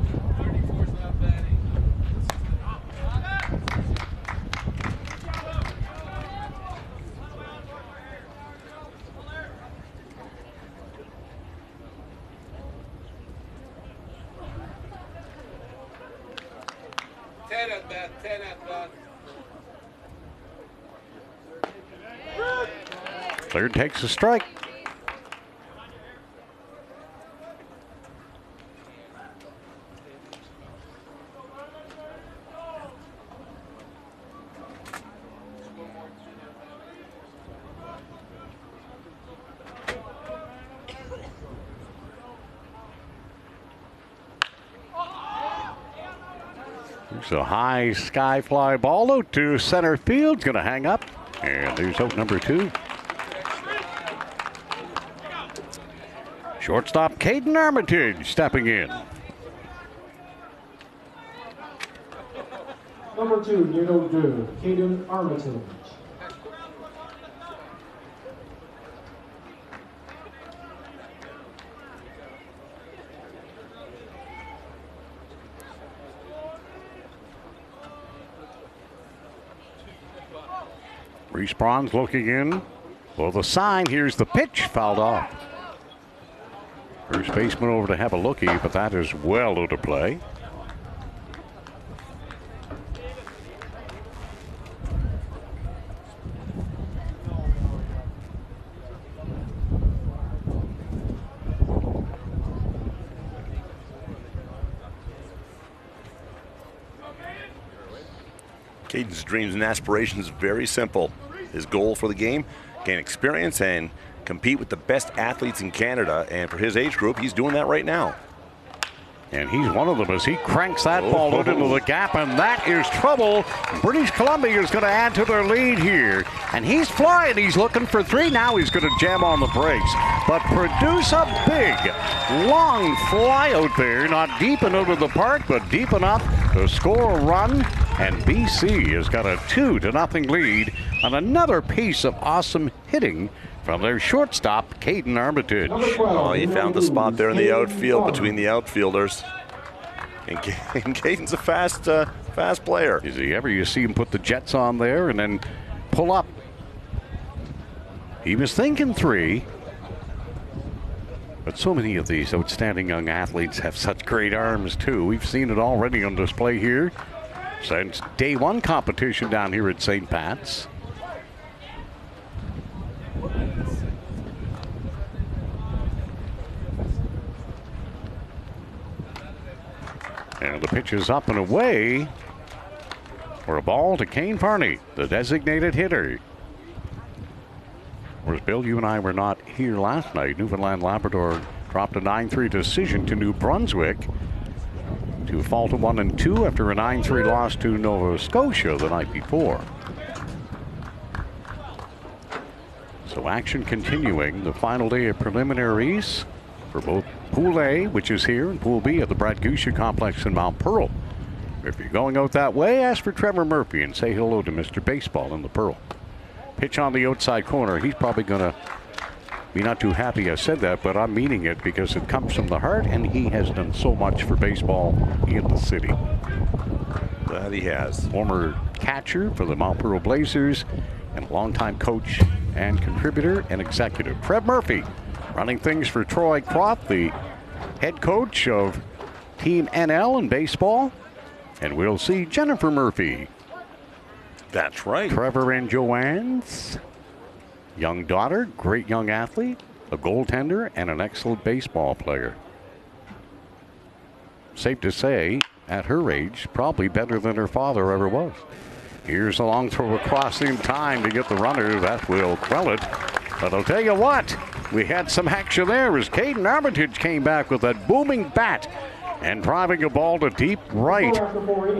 Speaker 6: Laird takes a strike. There's a high sky fly ball out to center field. Going to hang up. And there's out number 2. Shortstop Caden Armitage stepping in.
Speaker 10: Number 2, Nino Du, Caden Armitage.
Speaker 6: Reese Bronze looking in. Well, the sign, here's the pitch, fouled off. First baseman over to have a lookie, but that is well out of play.
Speaker 7: Caden's dreams and aspirations very simple. His goal for the game, gain experience and compete with the best athletes in Canada. And for his age group, he's doing that right now.
Speaker 6: And he's one of them as he cranks that ball out into the gap, and that is trouble. British Columbia is going to add to their lead here. And he's flying. He's looking for three. Now he's going to jam on the brakes. But produce a big, long fly out there. Not deep and out of the park, but deep enough to score a run. And BC has got a 2-0 lead on another piece of awesome hitting from their shortstop, Caden Armitage.
Speaker 7: Oh, he found the spot there in the outfield between the outfielders. And Caden's a fast player.
Speaker 6: Is he ever? You see him put the jets on there and then pull up. He was thinking three. But so many of these outstanding young athletes have such great arms, too. We've seen it already on display here since day one competition down here at St. Pat's. And the pitch is up and away for a ball to Kane Farney, the designated hitter. Whereas, Bill, you and I were not here last night. Newfoundland and Labrador dropped a 9-3 decision to New Brunswick to fall to 1-2 after a 9-3 loss to Nova Scotia the night before. So action continuing, the final day of preliminaries for both Pool A, which is here, and Pool B at the Brad Gusha Complex in Mount Pearl. If you're going out that way, ask for Trevor Murphy and say hello to Mr. Baseball in the Pearl. Pitch on the outside corner. He's probably going to be not too happy I said that, but I'm meaning it because it comes from the heart, and he has done so much for baseball in the city.
Speaker 7: That he has.
Speaker 6: Former catcher for the Mount Pearl Blazers and longtime coach and contributor and executive. Trev Murphy running things for Troy Croft, the head coach of Team NL in baseball. And we'll see Jennifer Murphy.
Speaker 7: That's right.
Speaker 6: Trevor and Joanne's young daughter, great young athlete, a goaltender, and an excellent baseball player. Safe to say, at her age, probably better than her father ever was. Here's a long throw across in time to get the runner. That will quell it. But I'll tell you what, we had some action there as Caden Armitage came back with that booming bat and driving a ball to deep right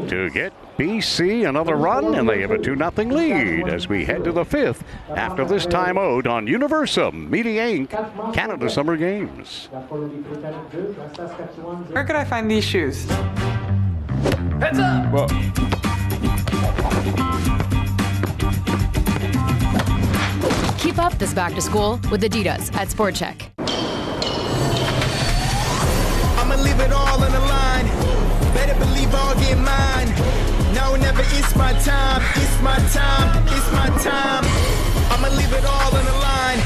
Speaker 6: to get BC another run, and they have a 2-0 lead as we head to the fifth after this timeout on Universum Media Inc. Canada Summer Games.
Speaker 19: Where could I find these shoes?
Speaker 16: Heads up!
Speaker 9: Whoa.
Speaker 17: Keep up this back to school with Adidas at Sport Check.
Speaker 20: I'ma leave it all on the line. Better believe I'll get mine. Now or never, it's my time. It's my time. It's my time. I'ma leave it all on the line.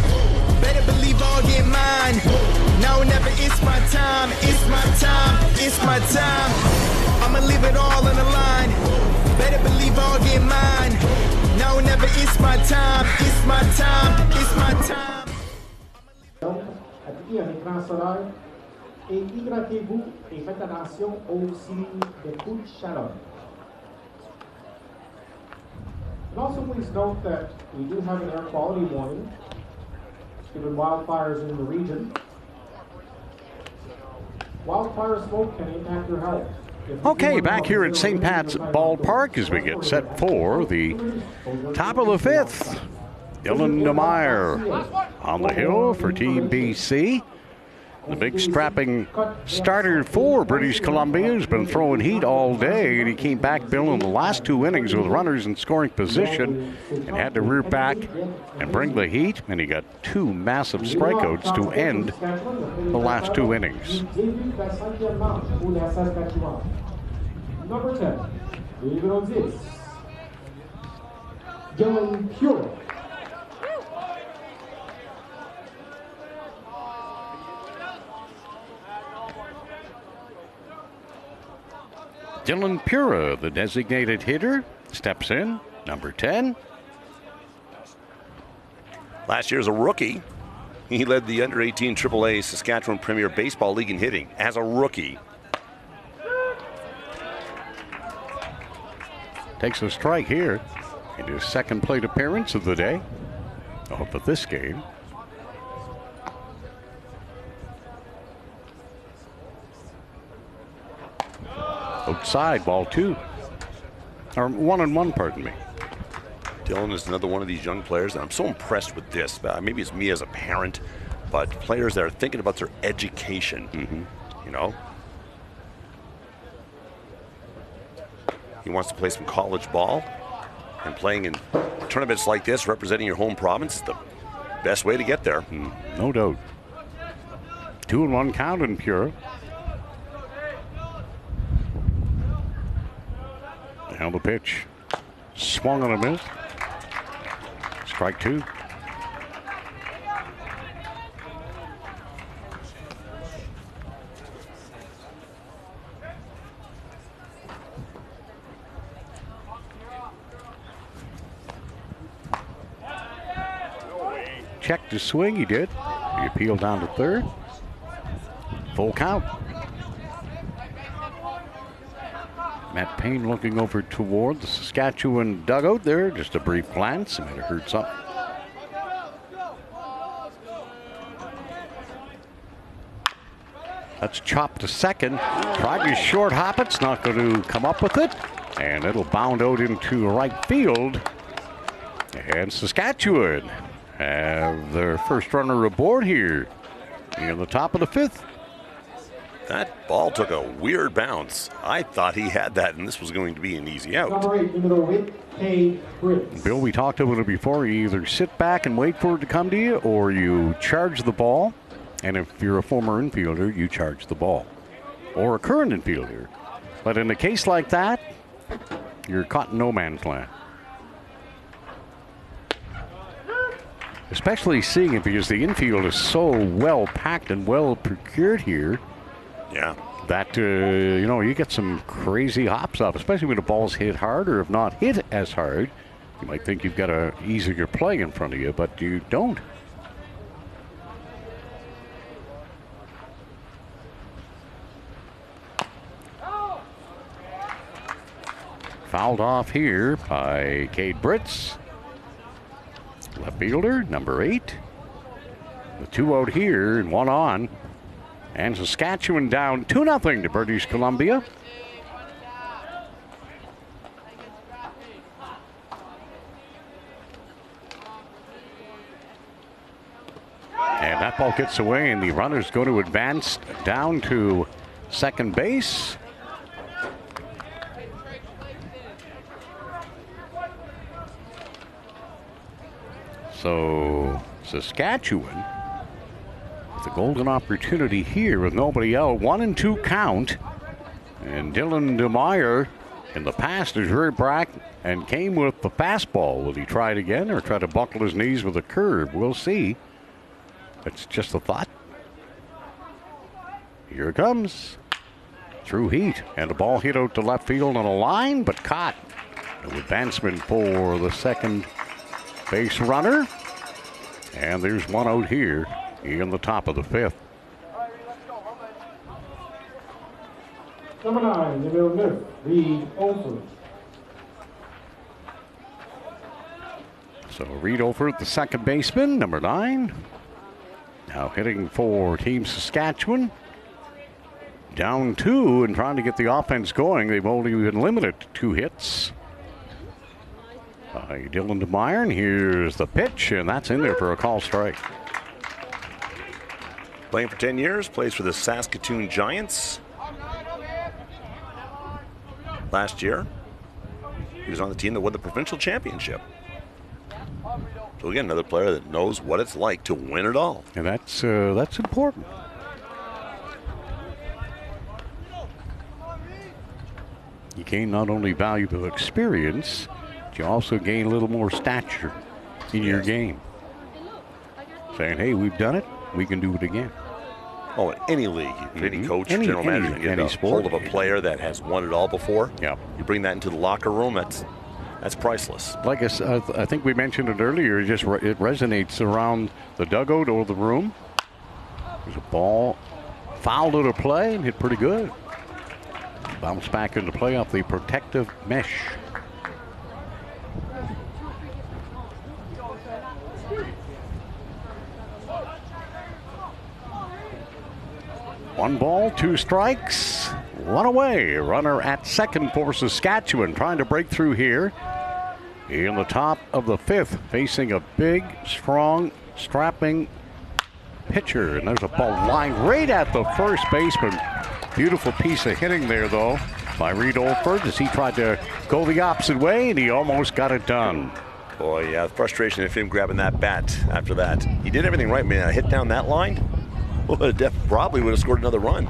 Speaker 20: Better believe I'll get mine. Now or never, it's my time. It's my time. It's my time. I'ma leave it all on the line. Better believe I'll get mine. Now or never, it's my time. It's my time. It's my time.
Speaker 10: Appliquez un écran solaire et hydratez-vous et faites attention aux signes de coups de chaleur. And also please note that we do have an air quality warning given wildfires in the region. Wildfire smoke can impact your health.
Speaker 6: Okay, back here at St. Pat's Ballpark as we get set for the top of the fifth. Dylan DeMeyer on the hill for Team BC. The big strapping starter for British Columbia has been throwing heat all day, and he came back, Bill, in the last two innings with runners in scoring position and had to rear back and bring the heat, and he got two massive strikeouts to end the last two innings.
Speaker 10: Number 10, numéro 10, Dylan Pure.
Speaker 6: Dylan Pura, the designated hitter, steps in, number 10.
Speaker 7: Last year as a rookie, he led the under-18 AAA Saskatchewan Premier Baseball League in hitting as a rookie.
Speaker 6: takes a strike here in his second plate appearance of the day, of this game. Outside, ball 2. Or 1-1, pardon me.
Speaker 7: Dylan is another one of these young players, and I'm so impressed with this. Maybe it's me as a parent, but players that are thinking about their education, you know. He wants to play some college ball, and playing in tournaments like this, representing your home province, is the best way to get there.
Speaker 6: No doubt. 2-1 count in Pure. Now the pitch. Swung on a miss. Strike 2. Checked his swing, he did. He appealed down to third. Full count. Matt Payne looking over toward the Saskatchewan dugout there. Just a brief glance. I might have heard something. That's chopped to second. Tried to short hop it. It's not going to come up with it. And it'll bound out into right field. And Saskatchewan have their first runner aboard here in the top of the 5th.
Speaker 7: That ball took a weird bounce. I thought he had that, and this was going to be an easy out.
Speaker 6: Bill, we talked about it before. You either sit back and wait for it to come to you, or you charge the ball. And if you're a former infielder, you charge the ball. Or a current infielder. But in a case like that, you're caught in no man's land. Especially seeing it because the infield is so well packed and well procured here.
Speaker 7: Yeah.
Speaker 6: That, you know, you get some crazy hops up, especially when the ball's hit hard, or if not hit as hard. You might think you've got a easier play in front of you, but you don't. Fouled off here by Cade Britz. Left fielder, number 8. The 2 out here and 1 on. And Saskatchewan down 2-0 to British Columbia. And that ball gets away, and the runners go to advance down to second base. So Saskatchewan with a golden opportunity here with nobody out. 1-2 count. And Dylan DeMeyer in the past is very back and came with the fastball. Will he try it again or try to buckle his knees with a curve? We'll see. It's just a thought. Here it comes. Through heat. And the ball hit out to left field on a line, but caught. No advancement for the second base runner. And there's 1 out here in the top of the 5th.
Speaker 10: Number 9, numero 9, Reed Olford.
Speaker 6: So Reed Olford, the second baseman, number 9. Now hitting for Team Saskatchewan. Down 2 and trying to get the offense going. They've only been limited to 2 hits. Dylan DeMeyer, and here's the pitch, and that's in there for a call strike.
Speaker 7: Playing for 10 years, plays for the Saskatoon Giants. Last year, he was on the team that won the provincial championship. So again, another player that knows what it's like to win it all.
Speaker 6: And that's important. You gain not only valuable experience, you also gain a little more stature in your game. Saying, hey, we've done it, we can do it again.
Speaker 7: Oh, in any league, any coach, general manager, you get a hold of a player that has won it all before.
Speaker 6: Yeah.
Speaker 7: You bring that into the locker room, that's priceless.
Speaker 6: Like I think we mentioned it earlier, it resonates around the dugout or the room. There's a ball fouled out of play and hit pretty good. Bounce back into play off the protective mesh. 1 ball, 2 strikes, 1 away. Runner at second for Saskatchewan, trying to break through here in the top of the 5th, facing a big, strong, strapping pitcher. And there's a ball lined right at the first baseman. Beautiful piece of hitting there, though, by Reed Olford as he tried to go the opposite way, and he almost got it done.
Speaker 7: Boy, yeah, the frustration of him grabbing that bat after that. He did everything right, man. Hit down that line, probably would have scored another run.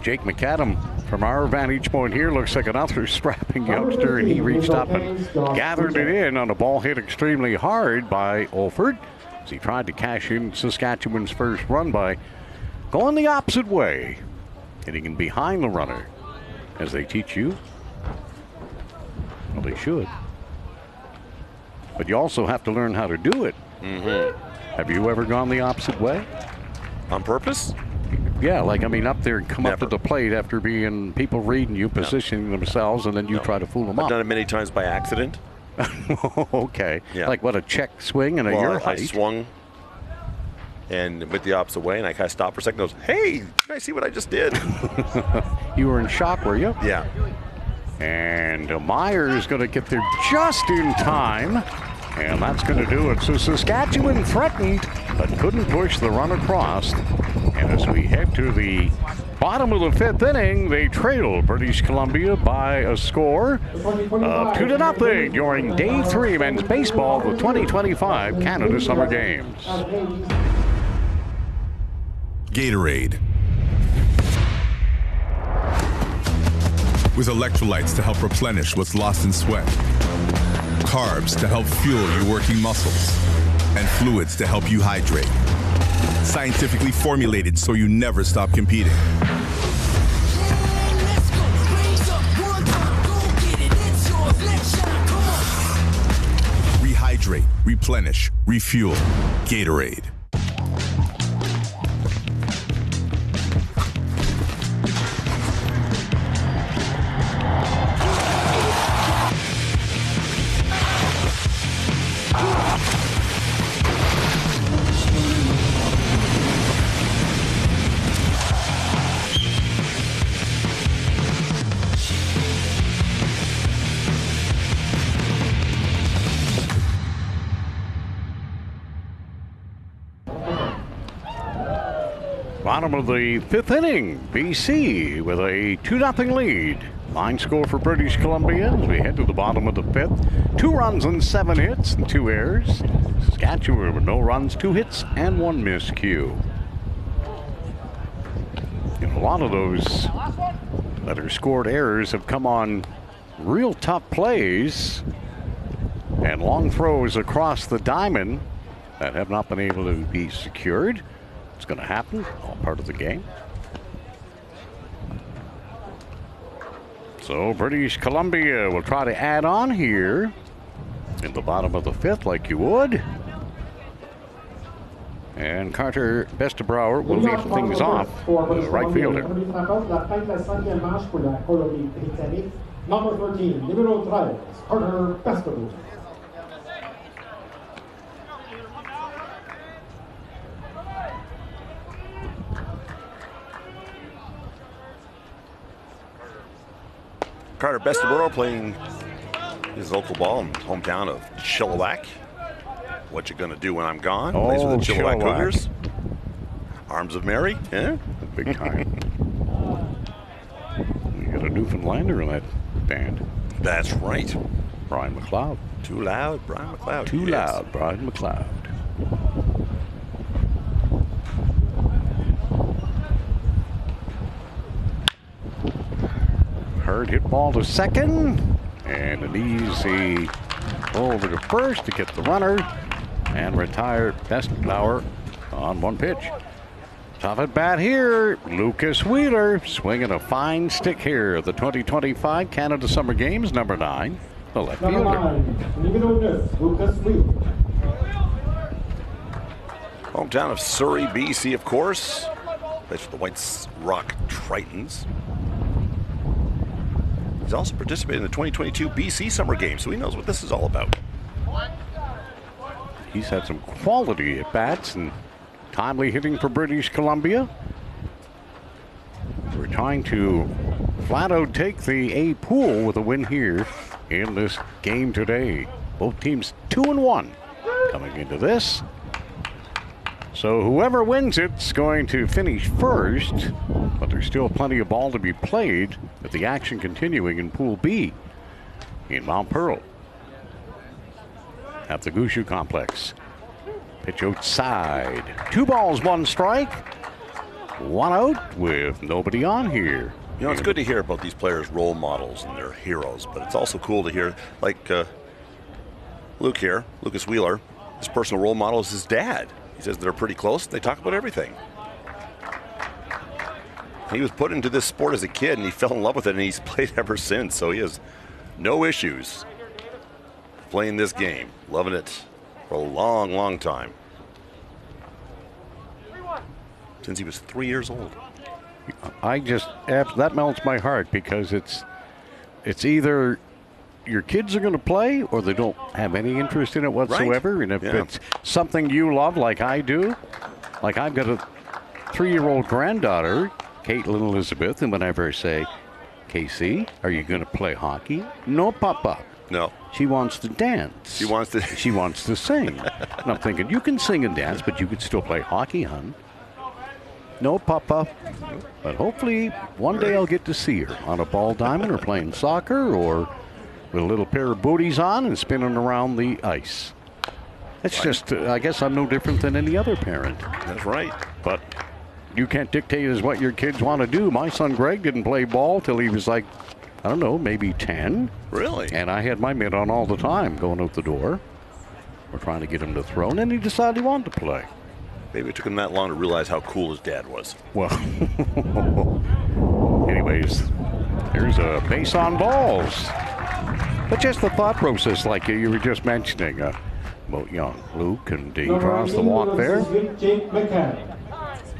Speaker 6: Jake McAdam, from our vantage point here, looks like another strapping youngster, and he reached up and gathered it in on a ball hit extremely hard by Olford as he tried to cash in Saskatchewan's first run by going the opposite way, hitting in behind the runner, as they teach you. Well, they should. But you also have to learn how to do it. Have you ever gone the opposite way?
Speaker 7: On purpose?
Speaker 6: Yeah, like, I mean, up there and come up to the plate after being people reading you, positioning themselves, and then you try to fool them up.
Speaker 7: I've done it many times by accident.
Speaker 6: Okay.
Speaker 7: Yeah.
Speaker 6: Like what, a check swing and your height?
Speaker 7: I swung and went the opposite way, and I kind of stopped for a second and goes, hey, can I see what I just did?
Speaker 6: You were in shock, were you?
Speaker 7: Yeah.
Speaker 6: And Myers going to get there just in time. And that's going to do it. So Saskatchewan threatened, but couldn't push the run across. And as we head to the bottom of the 5th inning, they trail British Columbia by a score of 2-0 during Day 3 men's baseball, the 2025 Canada Summer Games.
Speaker 21: Gatorade. With electrolytes to help replenish what's lost in sweat. Carbs to help fuel your working muscles, and fluids to help you hydrate. Scientifically formulated so you never stop competing. Rehydrate, replenish, refuel. Gatorade.
Speaker 6: Bottom of the 5th inning, BC with a 2-0 lead. Line score for British Columbia as we head to the bottom of the 5th. 2 runs and 7 hits and 2 errors. Saskatchewan with no runs, 2 hits, and 1 miscue. And a lot of those that are scored errors have come on real tough plays and long throws across the diamond that have not been able to be secured. It's going to happen, all part of the game. So British Columbia will try to add on here in the bottom of the 5th like you would. And Carter Bestebrouwer will lead things off, the right fielder.
Speaker 10: Number 13, numero 3, Carter Bestebrouwer.
Speaker 7: Carter Bestebrouwer playing his local ball in the hometown of Chilliwack. What you gonna do when I'm gone? Plays for the Chilliwack Cougars. Arms of Mary, yeah,
Speaker 6: big time. You got a Newfoundlander in that band.
Speaker 7: That's right.
Speaker 6: Brian McLeod.
Speaker 7: Too loud, Brian McLeod.
Speaker 6: Too loud, Brian McLeod. Hurd hit ball to second, and an easy throw over to first to get the runner and retire Bestebrouwer on 1 pitch. Tough at bat here, Lucas Wheeler swinging a fine stick here. The 2025 Canada Summer Games, number 9, the left fielder.
Speaker 7: Hometown of Surrey, BC, of course. Plays for the White Rock Tritons. He's also participated in the 2022 BC Summer Games, so he knows what this is all about.
Speaker 6: He's had some quality at bats and timely hitting for British Columbia. trying to flat out take the A pool with a win here in this game today. Both teams 2-1 coming into this. So whoever wins it's going to finish first, but there's still plenty of ball to be played with the action continuing in Pool B in Mount Pearl at the Gushu Complex. Pitch outside. 2 balls, 1 strike. 1 out with nobody on here.
Speaker 7: You know, it's good to hear about these players' role models and their heroes, but it's also cool to hear, like Luke here, Lucas Wheeler, his personal role model is his dad. He says they're pretty close. They talk about everything. He was put into this sport as a kid, and he fell in love with it, and he's played ever since. So he has no issues playing this game, loving it for a long, long time. Since he was 3 years old.
Speaker 6: That melts my heart because it's either your kids are going to play or they don't have any interest in it whatsoever. Right. And if it's something you love like I do, like I've got a 3-year-old granddaughter, Caitlin Elizabeth, and whenever I say, Casey, are you going to play hockey? No, Papa.
Speaker 7: No.
Speaker 6: She wants to dance.
Speaker 7: She wants
Speaker 6: to sing. And I'm thinking, you can sing and dance, but you could still play hockey, hon. No, Papa. But hopefully one day I'll get to see her on a ball diamond or playing soccer or with a little pair of booties on and spinning around the ice. It's just, I guess I'm no different than any other parent.
Speaker 7: That's right.
Speaker 6: But you can't dictate as what your kids want to do. My son Greg didn't play ball till he was like, I don't know, maybe 10.
Speaker 7: Really?
Speaker 6: And I had my mitt on all the time going out the door. We're trying to get him to throw, and then he decided he wanted to play.
Speaker 7: Maybe it took him that long to realize how cool his dad was.
Speaker 6: Well, anyways, here's a base on balls. But just the thought process, like you were just mentioning, about young Luke, and he draws the walk there.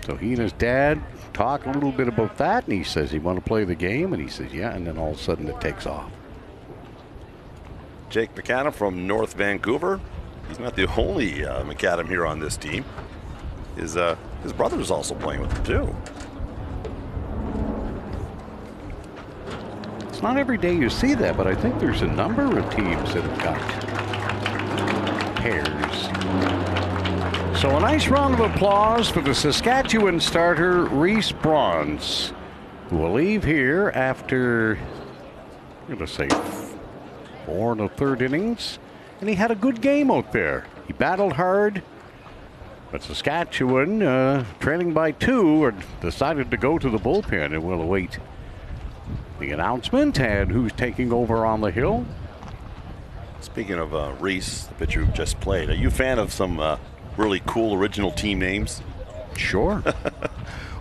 Speaker 6: So he and his dad talk a little bit about that, and he says he want to play the game, and he says, yeah, and then all of a sudden it takes off.
Speaker 7: Jake McAdam from North Vancouver. He's not the only McAdam here on this team. His brother is also playing with him, too.
Speaker 6: It's not every day you see that, but I think there's a number of teams that have got pairs. So a nice round of applause for the Saskatchewan starter, Reese Bronze, who will leave here after, I'm going to say, 4 1/3 innings. And he had a good game out there. He battled hard. But Saskatchewan, trailing by 2, decided to go to the bullpen, and we'll await the announcement and who's taking over on the hill.
Speaker 7: Speaking of Reese, the pitcher who just played, are you a fan of some really cool original team names?
Speaker 6: Sure.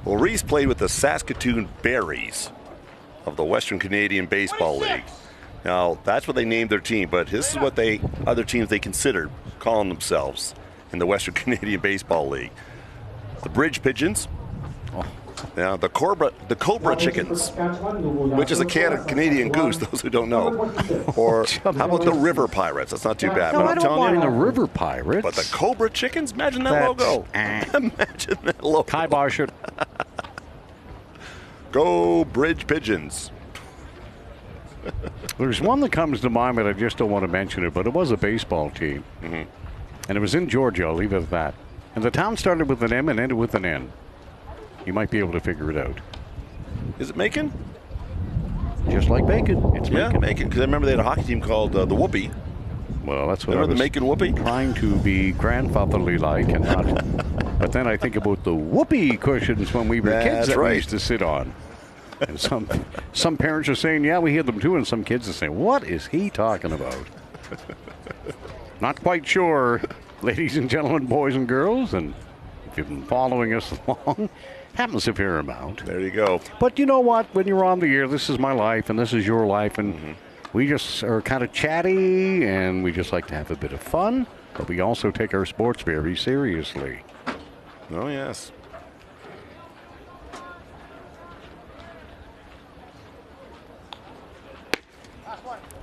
Speaker 7: Well, Reese played with the Saskatoon Berries of the Western Canadian Baseball League. Now, that's what they named their team, but this is what other teams they considered calling themselves in the Western Canadian Baseball League. The Bridge Pigeons. Now, the Cobra Chickens, which is a Canadian goose, those who don't know. Or how about the River Pirates? That's not too bad.
Speaker 6: No, I don't mind the River Pirates.
Speaker 7: But the Cobra Chickens? Imagine that logo. Imagine that logo.
Speaker 6: Kibosh it.
Speaker 7: Go Bridge Pigeons.
Speaker 6: There's one that comes to mind, but I just don't want to mention it, but it was a baseball team.
Speaker 7: Mm-hmm.
Speaker 6: And it was in Georgia, I'll leave it at that. And the town started with an M and ended with an N. You might be able to figure it out.
Speaker 7: Is it Macon?
Speaker 6: Just like Macon. It's Macon.
Speaker 7: Yeah, Macon, because I remember they had a hockey team called the Whoopee.
Speaker 6: Well, that's what
Speaker 7: remember
Speaker 6: I was
Speaker 7: the Macon Whoopee?
Speaker 6: Trying to be grandfatherly like and not. But then I think about the whoopee cushions when we were kids that we used to sit on. And some parents are saying, yeah, we had them too, and some kids are saying, what is he talking about? Not quite sure, ladies and gentlemen, boys and girls, and if you've been following us along, happens a fair amount.
Speaker 7: There you go.
Speaker 6: But you know what? When you're on the air, this is my life, and this is your life, and we just are kind of chatty, and we just like to have a bit of fun, but we also take our sports very seriously.
Speaker 7: Oh, yes.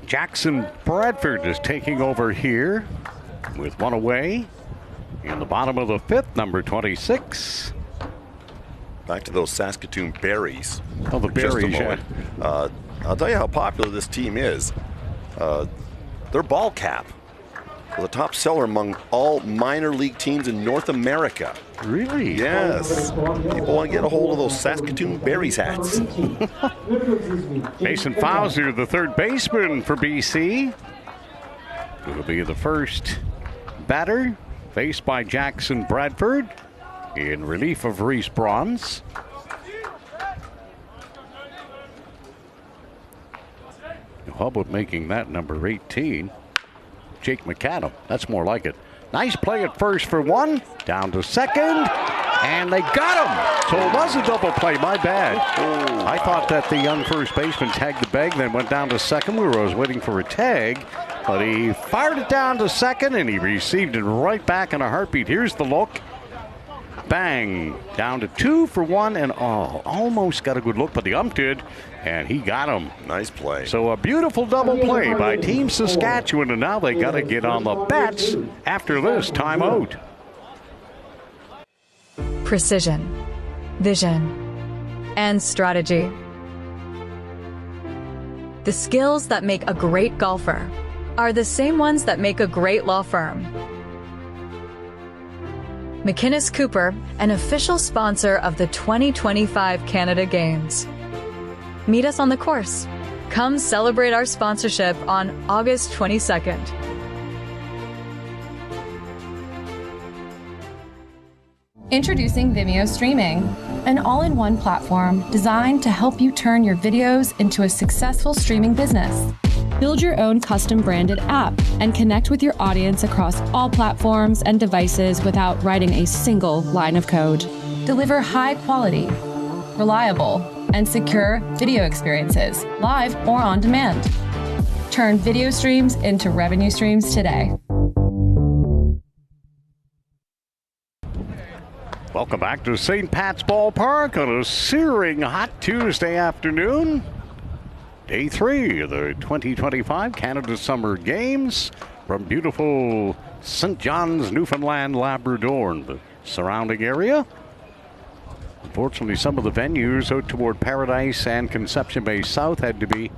Speaker 6: Jackson Bradford is taking over here with one away in the bottom of the 5th, number 26.
Speaker 7: Back to those Saskatoon berries.
Speaker 6: Oh, the berries, yeah.
Speaker 7: I'll tell you how popular this team is. Their ball cap was a top seller among all minor league teams in North America.
Speaker 6: Really?
Speaker 7: Yes. People want to get a hold of those Saskatoon berries hats.
Speaker 6: Mason Fauser, the third baseman for BC, will be the first batter, faced by Jackson Bradford in relief of Reese Bronze. How about making that number 18? Jake McAdam. That's more like it. Nice play at first for one. Down to second. And they got him. So it was a double play. My bad. I thought that the young first baseman tagged the bag, then went down to second. I was waiting for a tag. But he fired it down to second, and he received it right back in a heartbeat. Here's the look. Bang. Down to 2 for 1, and almost got a good look, but the ump did, and he got him.
Speaker 7: Nice play.
Speaker 6: So a beautiful double play by Team Saskatchewan, and now they got to get on the bats after this timeout.
Speaker 1: Precision, vision, and strategy. The skills that make a great golfer are the same ones that make a great law firm. McInnes Cooper, an official sponsor of the 2025 Canada Games. Meet us on the course. Come celebrate our sponsorship on August 22nd.
Speaker 22: Introducing Vimeo Streaming, an all-in-one platform designed to help you turn your videos into a successful streaming business. Build your own custom branded app and connect with your audience across all platforms and devices without writing a single line of code. Deliver high quality, reliable, and secure video experiences, live or on demand. Turn video streams into revenue streams today.
Speaker 6: Welcome back to St. Pat's Ballpark on a searing hot Tuesday afternoon. Day 3 of the 2025 Canada Summer Games from beautiful St. John's, Newfoundland, Labrador, and the surrounding area. Unfortunately, some of the venues out toward Paradise and Conception Bay South had to be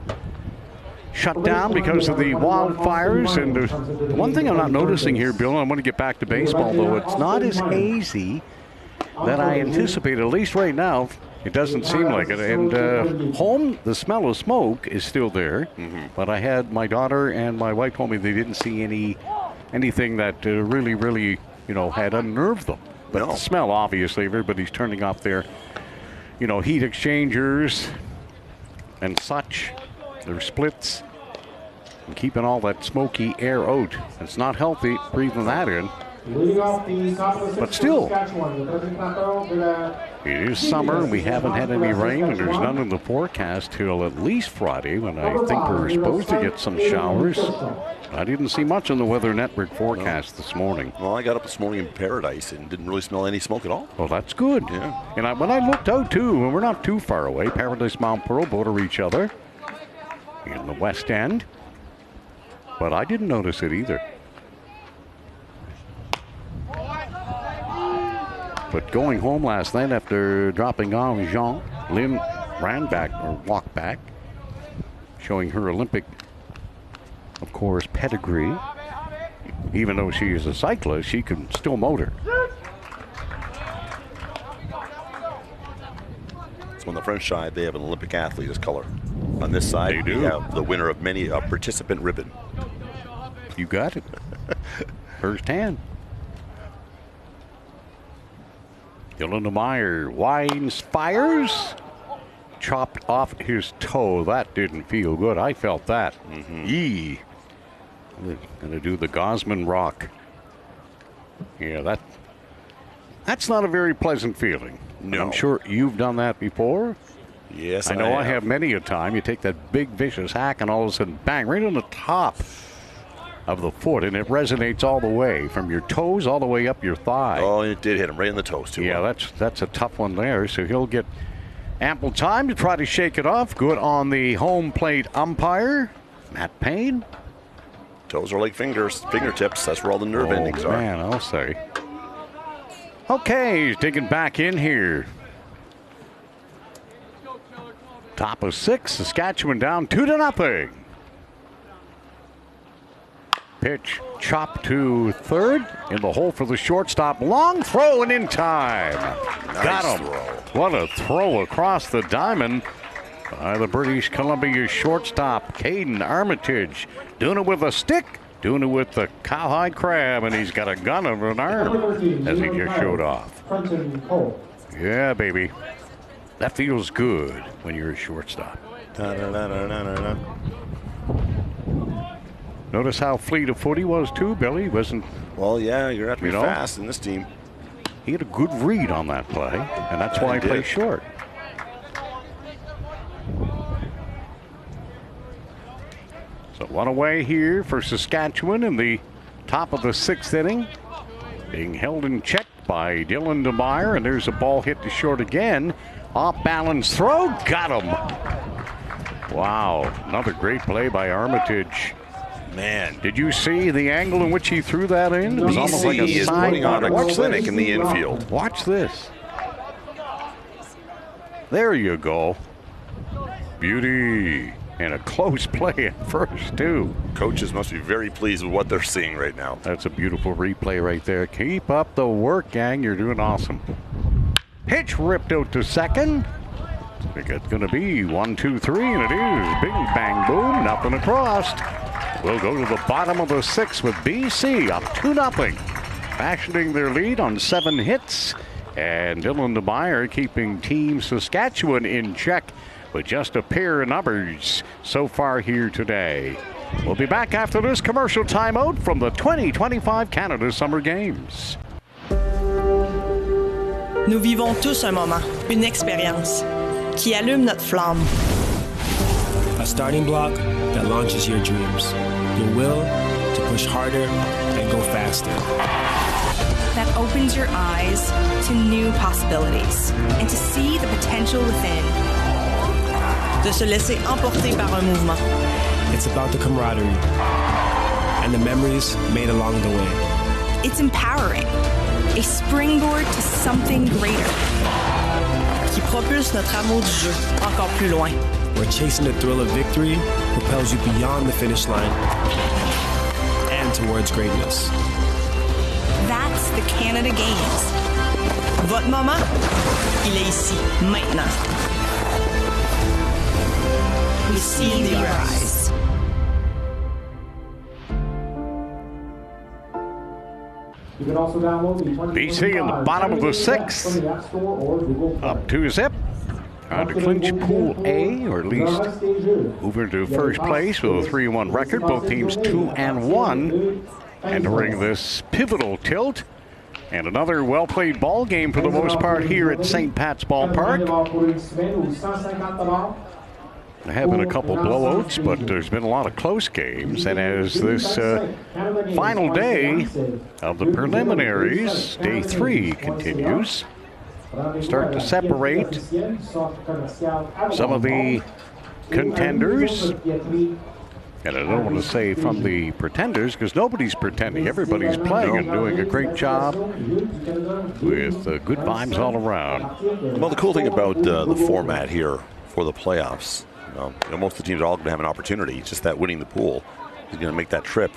Speaker 6: shut down because of the wildfires. And the one thing I'm not noticing here, Bill, and I want to get back to baseball, though, it's not as hazy that I anticipate, at least right now. It doesn't seem like it. And home, the smell of smoke is still there. But I had my daughter and my wife told me they didn't see anything that really, had unnerved them. But the smell, obviously, everybody's turning off their, heat exchangers and such, their splits, and keeping all that smoky air out. It's not healthy breathing that in. But still, it is summer and we haven't had any rain, and there's none in the forecast till at least Friday, when I think we're supposed to get some showers. I didn't see much on the Weather Network forecast this morning.
Speaker 7: Well, I got up this morning in Paradise and didn't really smell any smoke at all.
Speaker 6: Well, that's good. Yeah. And when I looked out, too, and we're not too far away, Paradise, Mount Pearl border each other in the West End, but I didn't notice it either. But going home last night after dropping off Jean, Lynn ran back or walked back, showing her Olympic, of course, pedigree. Even though she is a cyclist, she can still motor.
Speaker 7: So on the French side, they have an Olympic athlete as color. On this side,
Speaker 6: they do.
Speaker 7: We have the winner of many a participant ribbon.
Speaker 6: You got it. Firsthand. Dylan Meyer winds, fires, chopped off his toe. That didn't feel good. I felt that. Yee. Gonna do the Gosman rock. Yeah, that's not a very pleasant feeling. No. I'm sure you've done that before.
Speaker 7: Yes,
Speaker 6: I know I have many a time. You take that big vicious hack and all of a sudden, bang, right on the top of the foot, and it resonates all the way from your toes all the way up your thigh.
Speaker 7: Oh, it did hit him right in the toes too.
Speaker 6: Yeah, that's a tough one there. So he'll get ample time to try to shake it off. Good on the home plate umpire, Matt Payne.
Speaker 7: Toes are like fingertips. That's where all the nerve endings are.
Speaker 6: Man, I'll say. Okay, he's digging back in here. Top of 6, Saskatchewan down 2-0. Pitch chopped to third, in the hole for the shortstop. Long throw and in time.
Speaker 7: Nice
Speaker 6: Got him.
Speaker 7: throw.
Speaker 6: What a throw across the diamond by the British Columbia shortstop, Caden Armitage. Doing it with a stick, doing it with the cowhide crab, and he's got a gun of an arm as he just showed off. Yeah, baby. That feels good when you're a shortstop. Notice how fleet of foot he was too, Billy. Wasn't.
Speaker 7: Well, yeah, you're have to be fast in this team.
Speaker 6: He had a good read on that play, and that's why he plays short. So one away here for Saskatchewan in the top of the 6th inning. Being held in check by Dylan DeMeyer, and there's a ball hit to short again. Off balance throw, got him. Wow, another great play by Armitage.
Speaker 7: Man,
Speaker 6: did you see the angle in which he threw that in? It was almost like a
Speaker 7: is
Speaker 6: side.
Speaker 7: putting on a clinic in the infield.
Speaker 6: Watch this. There you go. Beauty. And a close play at first, too.
Speaker 7: Coaches must be very pleased with what they're seeing right now.
Speaker 6: That's a beautiful replay right there. Keep up the work, gang. You're doing awesome. Pitch ripped out to second. I think it's going to be 1, 2, 3, and it is. Bing, bang, boom. Nothing across. We'll go to the bottom of the 6th with BC up 2-0. Fashioning their lead on 7 hits. And Dylan DeMeyer keeping Team Saskatchewan in check with just a pair of numbers so far here today. We'll be back after this commercial timeout from the 2025 Canada Summer Games.
Speaker 2: Nous vivons tous un moment, une expérience qui allume notre flamme.
Speaker 3: A starting block that launches your dreams, your will to push harder and go faster.
Speaker 2: That opens your eyes to new possibilities and to see the potential within. De se laisser emporter par un mouvement.
Speaker 3: It's about the camaraderie and the memories made along the way.
Speaker 2: It's empowering, a springboard to something greater. Qui propulse notre amour du jeu encore plus loin.
Speaker 3: Where chasing the thrill of victory propels you beyond the finish line and towards greatness.
Speaker 2: That's the Canada Games. Votre moment, il est ici, maintenant. We see in your eyes.
Speaker 10: You can also download the
Speaker 6: BC in the bottom of the 6th. Up 2-0. Trying to clinch Pool A, or at least move into first place with a 3-1 record. Both teams 2-1 entering this pivotal tilt. And another well-played ball game for the most part here at St. Pat's Ballpark. There have been a couple blowouts, but there's been a lot of close games. And as this final day of the preliminaries, day 3 continues, start to separate some of the contenders. And I don't want to say from the pretenders, because nobody's pretending. Everybody's playing and doing a great job with good vibes all around.
Speaker 7: Well, the cool thing about the format here for the playoffs, most of the teams are all going to have an opportunity. It's just that winning the pool is going to make that trip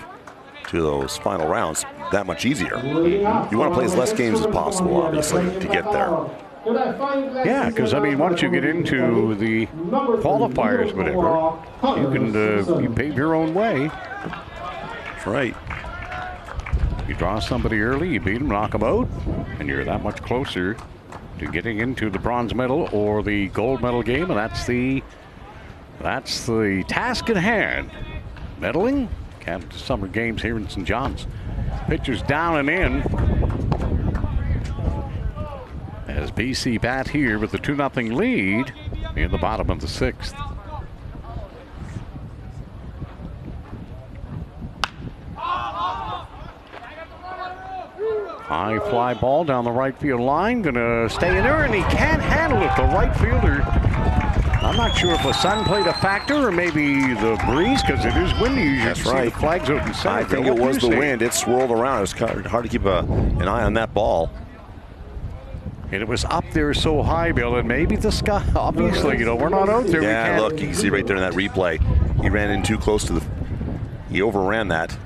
Speaker 7: to those final rounds that much easier. You want to play as less games as possible, obviously, to get there.
Speaker 6: Yeah, because I mean, once you get into the qualifiers, whatever, you can you pave your own way.
Speaker 7: That's right.
Speaker 6: You draw somebody early, you beat them, knock them out, and you're that much closer to getting into the bronze medal or the gold medal game, and that's the task at hand. Medaling, Canada Summer Games here in St. John's. Pitchers down and in. As BC bat here with the 2-0 lead in the bottom of the 6th. High fly ball down the right field line. Gonna stay in there, and he can't handle it. The right fielder. I'm not sure if the sun played a factor or maybe the breeze, because it is windy. You
Speaker 7: That's
Speaker 6: see
Speaker 7: right.
Speaker 6: the flags out in center.
Speaker 7: I think it was the wind. It swirled around. It was hard to keep an eye on that ball.
Speaker 6: And it was up there so high, Bill, and maybe the sky, obviously, we're not out there.
Speaker 7: Yeah, look, you can see right there in that replay. He ran in too close to he overran that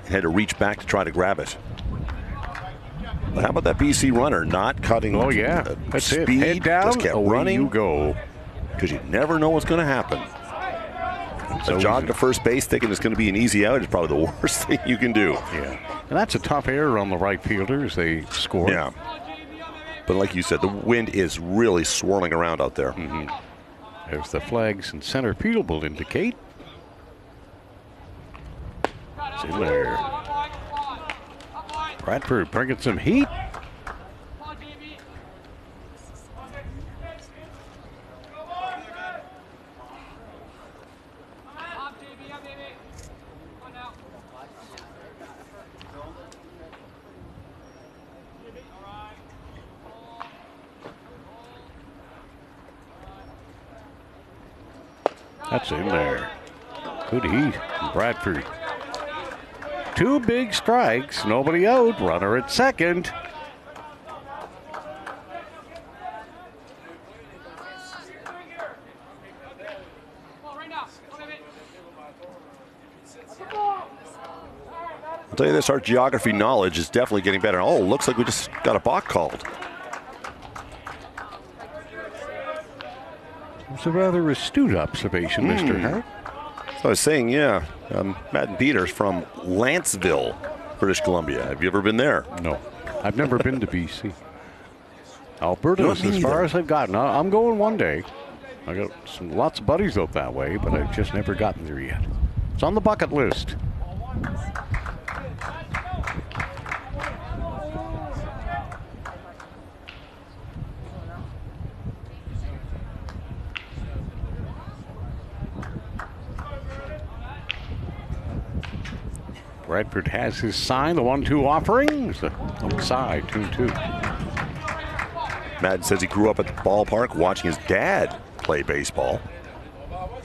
Speaker 7: and had to reach back to try to grab it. But how about that BC runner not cutting
Speaker 6: That's
Speaker 7: speed,
Speaker 6: it. Head down,
Speaker 7: just kept
Speaker 6: away
Speaker 7: running.
Speaker 6: you go.
Speaker 7: Because you never know what's going to happen. So jog to first base thinking it's going to be an easy out is probably the worst thing you can do.
Speaker 6: Yeah, and that's a tough error on the right fielder as they score.
Speaker 7: Yeah. But like you said, the wind is really swirling around out there.
Speaker 6: There's the flags and center field will indicate. It's in there. Bradford bringing some heat. That's in there. Good heat from Bradford. 2 big strikes, nobody out. Runner at second.
Speaker 7: I'll tell you this, our geography knowledge is definitely getting better. Oh, looks like we just got a balk called.
Speaker 6: It's a rather astute observation, Mr. Hart.
Speaker 7: So I was saying, Matt and Peters from Lanceville, British Columbia. Have you ever been there?
Speaker 6: No. I've never been to BC. Alberta is as far as I've gotten. I'm going one day. I got lots of buddies out that way, but I've just never gotten there yet. It's on the bucket list. Bradford has his sign, the 1-2 offering. It's the outside, 2-2.
Speaker 7: Madden says he grew up at the ballpark watching his dad play baseball.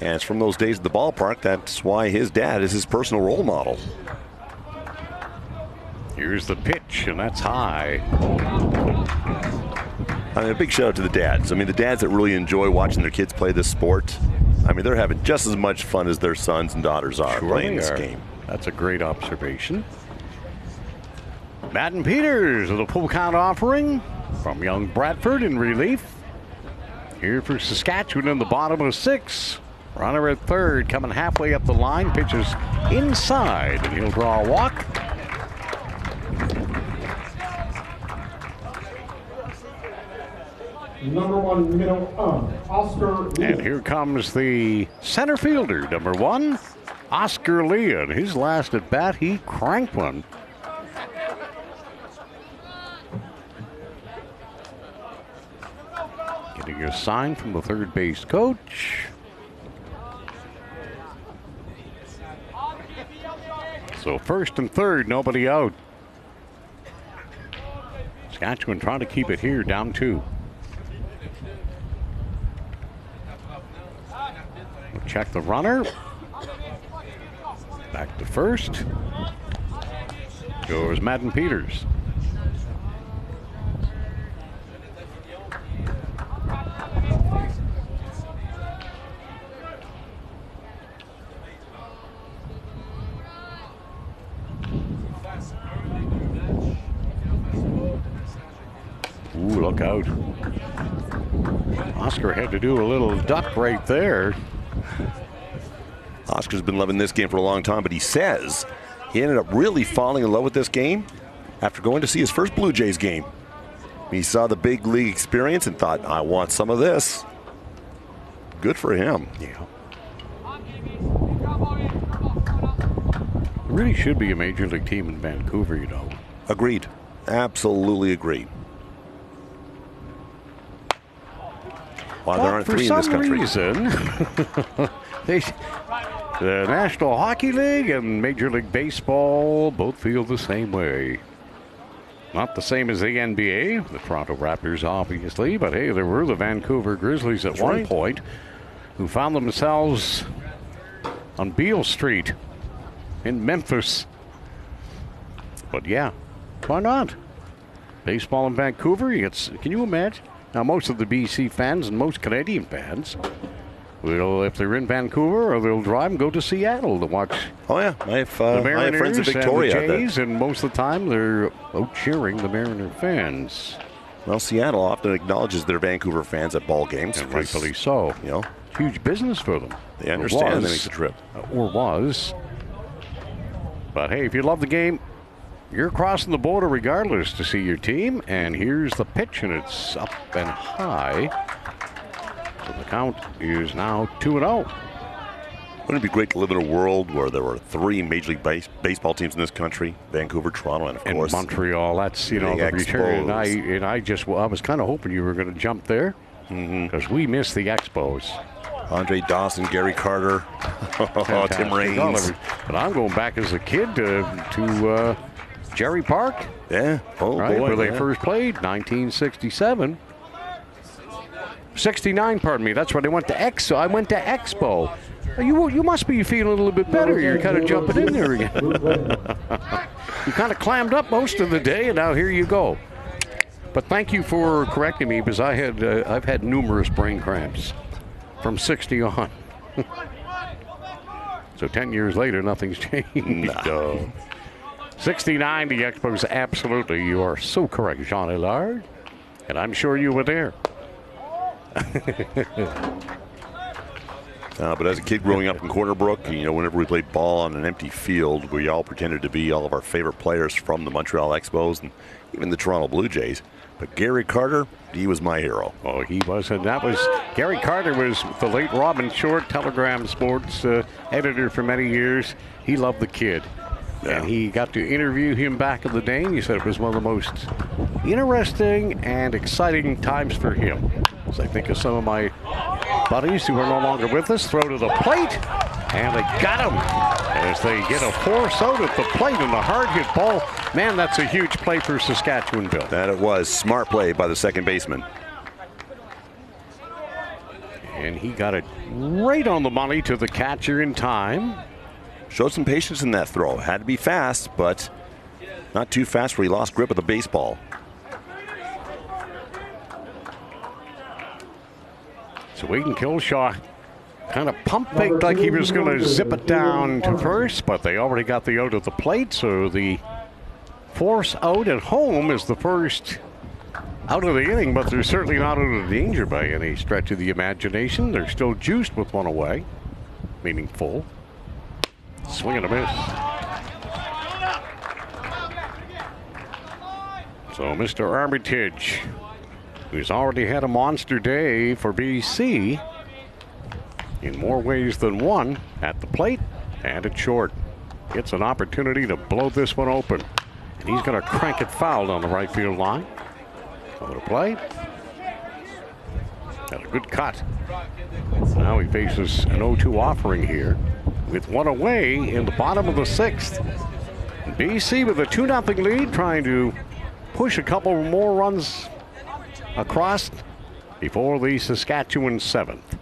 Speaker 7: And it's from those days at the ballpark, that's why his dad is his personal role model.
Speaker 6: Here's the pitch, and that's high.
Speaker 7: I mean, a big shout out to the dads. I mean, the dads that really enjoy watching their kids play this sport. I mean, they're having just as much fun as their sons and daughters are playing this game.
Speaker 6: That's a great observation. Matt and Peters with a full count offering from young Bradford in relief. Here for Saskatchewan in the bottom of 6. Runner at third coming halfway up the line. Pitches inside, and he'll draw a walk.
Speaker 10: Number 1 middle Oscar Leon.
Speaker 6: And here comes the center fielder, number 1. Oscar Leon, his last at bat, he cranked one. Getting a sign from the third base coach. So first and third, nobody out. Saskatchewan trying to keep it here, down 2. We'll check the runner. Back to first. Goes Madden Peters. Ooh, look out. Oscar had to do a little duck right there.
Speaker 7: Oscar's been loving this game for a long time, but he says he ended up really falling in love with this game after going to see his first Blue Jays game. He saw the big league experience and thought, I want some of this. Good for him.
Speaker 6: Yeah. There really should be a major league team in Vancouver, you know.
Speaker 7: Agreed. Absolutely agreed. Why there aren't 3 in this country.
Speaker 6: For some reason, the National Hockey League and Major League Baseball both feel the same way. Not the same as the NBA, the Toronto Raptors, obviously, but hey, there were the Vancouver Grizzlies at one point who found themselves on Beale Street in Memphis. But yeah, why not? Baseball in Vancouver, can you imagine? Now, most of the BC fans and most Canadian fans will, if they're in Vancouver, or they'll drive and go to Seattle to watch.
Speaker 7: Oh, yeah. I have friends in Victoria.
Speaker 6: And the Jays, and most of the time they're out cheering the Mariner fans.
Speaker 7: Well, Seattle often acknowledges their Vancouver fans at ball games.
Speaker 6: And rightfully so.
Speaker 7: You know,
Speaker 6: huge business for them.
Speaker 7: They understand they make the trip.
Speaker 6: Or was. But hey, if you love the game, you're crossing the border regardless to see your team. And here's the pitch, and it's up and high. So the count is now 2-0.
Speaker 7: Wouldn't it be great to live in a world where there were 3 Major League Baseball teams in this country? Vancouver, Toronto, and of course
Speaker 6: Montreal. That's, the return. And I was kind of hoping you were going to jump there because we missed the Expos.
Speaker 7: Andre Dawson, Gary Carter, Tim Raines.
Speaker 6: But I'm going back as a kid to Jerry Park.
Speaker 7: Yeah. Oh,
Speaker 6: right,
Speaker 7: boy.
Speaker 6: Where they first played, 1967. 69, pardon me. That's right. I went to Expo. You must be feeling a little bit better. You're kind of jumping in there again. You kind of clammed up most of the day, and now here you go. But thank you for correcting me, because I've had numerous brain cramps from 60 on. So 10 years later, nothing's changed. 69, the Expos, absolutely. You are so correct, Jean Hillard. And I'm sure you were there.
Speaker 7: But as a kid growing up in Corner Brook, whenever we played ball on an empty field, we all pretended to be all of our favorite players from the Montreal Expos and even the Toronto Blue Jays. But Gary Carter, he was my hero.
Speaker 6: Oh, he was. And Gary Carter was the late Robin Short, Telegram Sports editor for many years. He loved the kid. Yeah. And he got to interview him back in the day, and he said it was one of the most interesting and exciting times for him. So I think of some of my buddies who are no longer with us, throw to the plate, and they got him as they get a force out at the plate and a hard hit ball. Man, that's a huge play for Saskatchewan, Bill.
Speaker 7: That it was. Smart play by the second baseman.
Speaker 6: And he got it right on the money to the catcher in time.
Speaker 7: Showed some patience in that throw. Had to be fast, but not too fast where he lost grip of the baseball.
Speaker 6: So Wayden Killshaw kind of pump faked like he was going to zip it down to first, but they already got the out at the plate, so the force out at home is the first out of the inning, but they're certainly not out of danger by any stretch of the imagination. They're still juiced with one away, meaning full. Swing and a miss. So Mr. Armitage, who's already had a monster day for BC in more ways than one, at the plate and at short. It's an opportunity to blow this one open. And he's going to crank it foul down the right field line. Over to play. Got a good cut. Now he faces an 0-2 offering here with one away in the bottom of the sixth. BC with a 2-0 lead, trying to push a couple more runs across before the Saskatchewan seventh.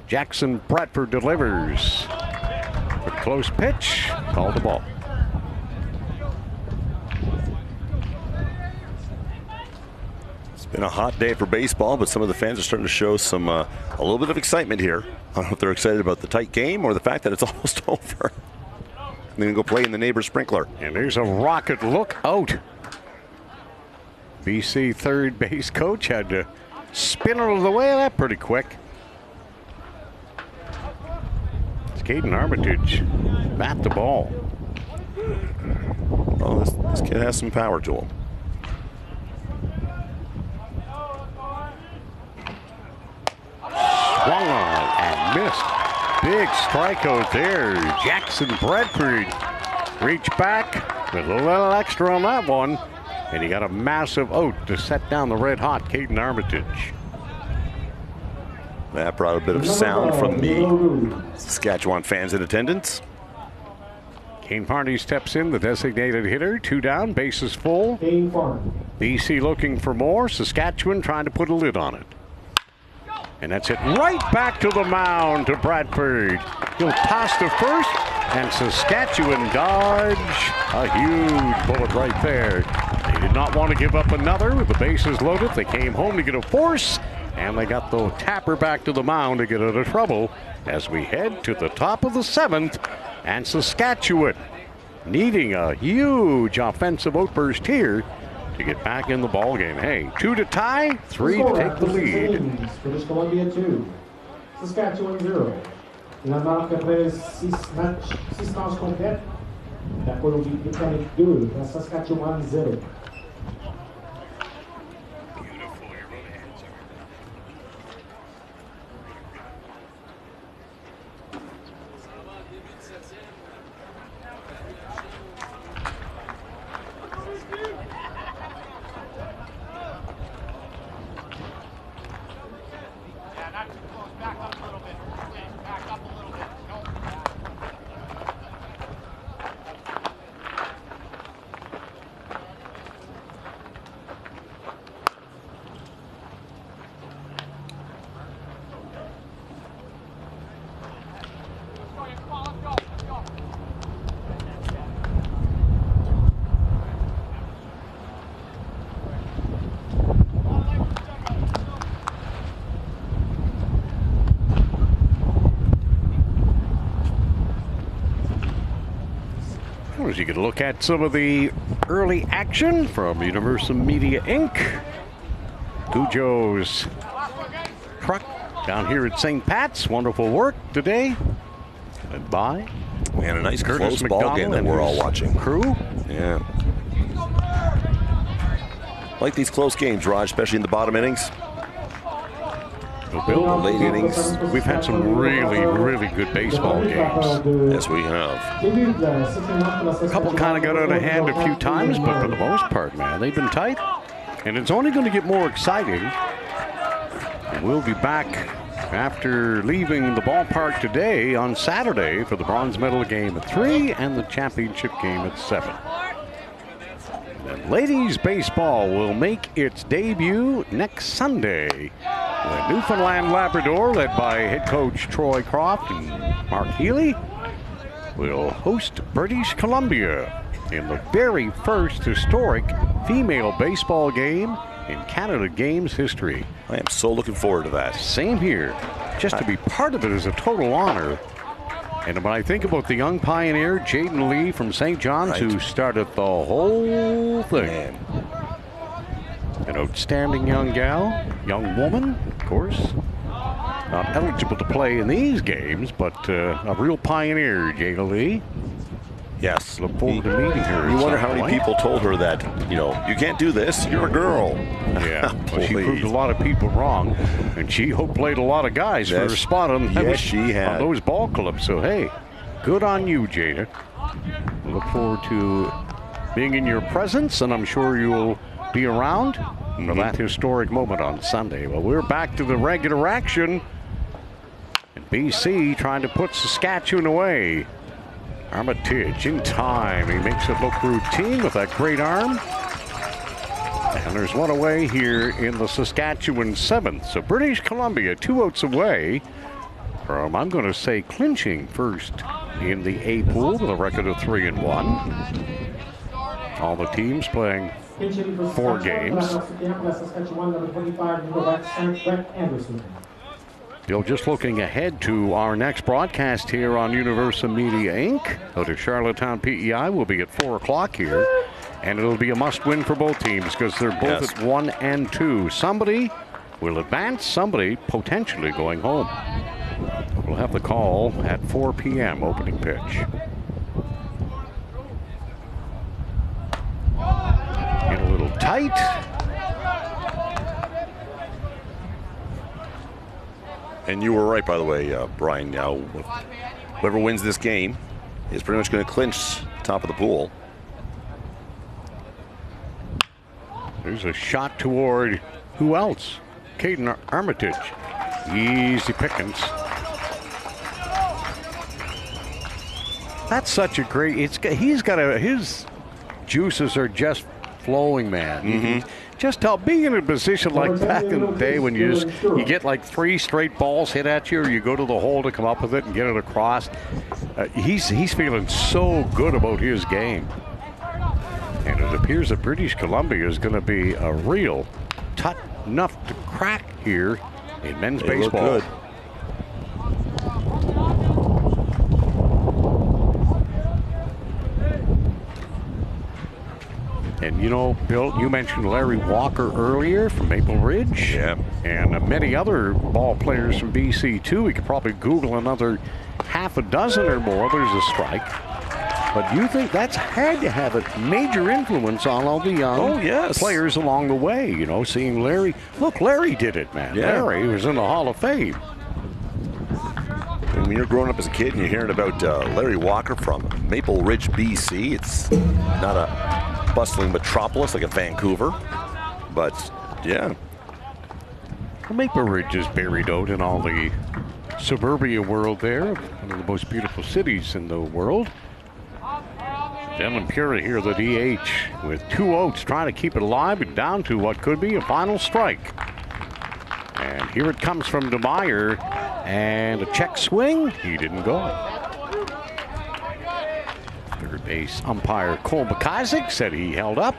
Speaker 6: Jackson Bradford delivers. Pretty close pitch, called the ball.
Speaker 7: It's been a hot day for baseball, but some of the fans are starting to show some a little bit of excitement here. I don't know if they're excited about the tight game or the fact that it's almost over. And then go play in the neighbor's sprinkler.
Speaker 6: And there's a rocket look out. BC third base coach had to spin out of the way of that pretty quick. It's Caden Armitage. Bat the ball.
Speaker 7: Well, this kid has some power to him.
Speaker 6: Swung on and missed. Big strikeout there. Jackson Bradford reached back with a little extra on that one. And he got a massive out to set down the red hot Caden Armitage.
Speaker 7: That brought a bit of sound from the Saskatchewan fans in attendance.
Speaker 6: Kane Farney steps in, the designated hitter. 2 down, bases full. BC looking for more. Saskatchewan trying to put a lid on it. And that's it right back to the mound to Bradford. He'll toss to first, and Saskatchewan dodge a huge bullet right there. They did not want to give up another. With the bases loaded, they came home to get a force, and they got the tapper back to the mound to get out of trouble as we head to the top of the 7th, and Saskatchewan needing a huge offensive outburst here to get back in the ball game. Hey, 2 to tie, 3 to take the lead.
Speaker 10: British Columbia 2, Saskatchewan 0. La marque après 6 manches complètes. La Colombie-Britannique 2, la Saskatchewan 0.
Speaker 6: As you get a look at some of the early action from Universal Media Inc. Cujo's truck down here at St. Pat's. Wonderful work today. And by
Speaker 7: and a nice
Speaker 6: Curtis
Speaker 7: close ball game that we're all watching.
Speaker 6: Crew.
Speaker 7: Yeah. Like these close games, Raj, especially in the bottom innings.
Speaker 6: Bill,
Speaker 7: the late innings.
Speaker 6: We've had some really good baseball games.
Speaker 7: Yes, we have.
Speaker 6: A couple kind of got out of hand a few times, but for the most part, man, they've been tight. And it's only going to get more exciting. And we'll be back after leaving the ballpark today on Saturday for the bronze medal game at 3 and the championship game at 7. And ladies baseball will make its debut next Sunday when Newfoundland and Labrador, led by head coach Troy Croft and Mark Healy, will host British Columbia in the very first historic female baseball game in Canada Games history.
Speaker 7: I am so looking forward to that.
Speaker 6: Same here. Just to be part of it is a total honor. And when I think about the young pioneer, Jaden Lee from St. John's, who started the whole thing.
Speaker 7: Man.
Speaker 6: An outstanding young gal, young woman, of course. Not eligible to play in these games, but a real pioneer, Jaden Lee.
Speaker 7: Yes.
Speaker 6: Look forward to meeting her.
Speaker 7: You wonder how many people told her that, you know, you can't do this, you're a girl.
Speaker 6: Yeah, well, she proved a lot of people wrong, and she played a lot of guys for her spot on, on those ball clubs. So, hey, good on you, Jada. Look forward to being in your presence, and I'm sure you'll be around for that historic moment on Sunday. Well, we're back to the regular action, and BC trying to put Saskatchewan away. Armitage in time. He makes it look routine with that great arm. And there's one away here in the Saskatchewan 7th. So British Columbia 2 outs away from, I'm going to say, clinching first in the A pool with a record of 3-1. All the teams playing 4 games. Bill, just looking ahead to our next broadcast here on Universal Media Inc. Out of Charlottetown PEI will be at 4 o'clock here. And it'll be a must-win for both teams because they're both at 1 and 2. Somebody will advance, somebody potentially going home. We'll have the call at 4 p.m. opening pitch. Get a little tight.
Speaker 7: And you were right, by the way, Brian. Now, whoever wins this game is pretty much going to clinch top of the pool.
Speaker 6: There's a shot toward who else? Caden Armitage. Easy pickings. That's such a great. He's got his juices are just flowing, man. Just being in a position like back in the day when you get like 3 straight balls hit at you, or you go to the hole to come up with it and get it across. He's feeling so good about his game. And it it appears that British Columbia is going to be a real tough enough to crack here in men's baseball.
Speaker 7: Look good.
Speaker 6: And you know, Bill, you mentioned Larry Walker earlier from Maple Ridge.
Speaker 7: Yeah.
Speaker 6: And many other ball players from BC too. We could probably Google another half a dozen or more. There's a strike. But you think that's had to have a major influence on all the young players along the way, you know, seeing Larry. Look, Larry did it, man.
Speaker 7: Yeah.
Speaker 6: Larry was in the Hall of Fame.
Speaker 7: And when you're growing up as a kid and you're hearing about Larry Walker from Maple Ridge, BC, it's not a bustling metropolis like a Vancouver, but yeah.
Speaker 6: Maple Ridge is buried out in all the suburbia world there, one of the most beautiful cities in the world. Dylan Pura here, the DH, with 2 outs, trying to keep it alive and down to what could be a final strike. And here it comes from DeMeyer, and a check swing. He didn't go. Third base umpire Cole McIsaac said he held up.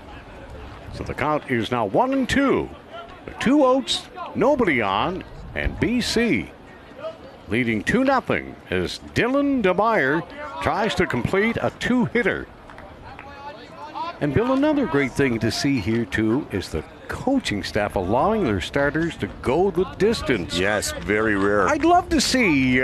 Speaker 6: So the count is now 1-2. The 2 outs, nobody on, and BC leading 2-0 as Dylan DeMeyer tries to complete a 2-hitter. And Bill, another great thing to see here too is the coaching staff allowing their starters to go the distance.
Speaker 7: Yes, very rare.
Speaker 6: I'd love to see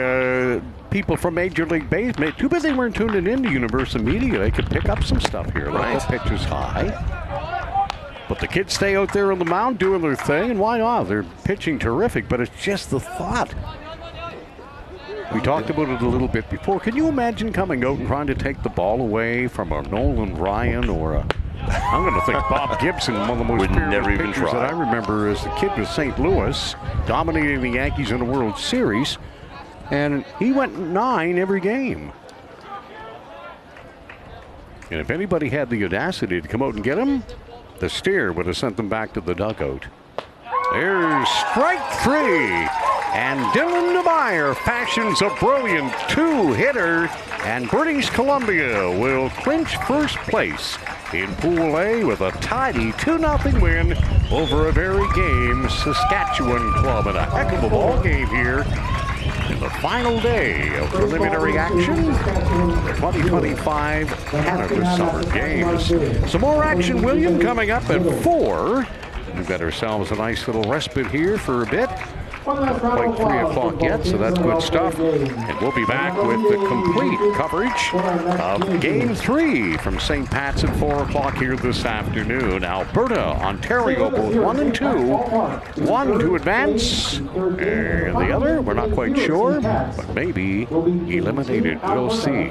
Speaker 6: people from Major League Baseball. Too bad they weren't tuning into Universal Media. They could pick up some stuff here. Right. The pitch is high. But the kids stay out there on the mound doing their thing, and why not? They're pitching terrific, but it's just the thought. We talked about it a little bit before. Can you imagine coming out and trying to take the ball away from a Nolan Ryan or a, I'm going to think Bob Gibson, one of the most fearless pitchers that I remember as a kid with St. Louis, dominating the Yankees in the World Series, and he went 9 every game. And if anybody had the audacity to come out and get him, the steer would have sent them back to the dugout. There's strike 3. And Dylan DeMeyer fashions a brilliant 2-hitter, and British Columbia will clinch first place in Pool A with a tidy 2-0 win over a very game Saskatchewan club. And a heck of a ball game here in the final day of preliminary action, the 2025 Canada Summer Games. Some more action, William, coming up at 4. We've got ourselves a nice little respite here for a bit. Not quite 3 o'clock yet, so that's good stuff. And we'll be back with the complete coverage of Game 3 from St. Pat's at 4 o'clock here this afternoon. Alberta, Ontario, both 1-2. One to advance, and the other, we're not quite sure, but maybe eliminated. We'll see.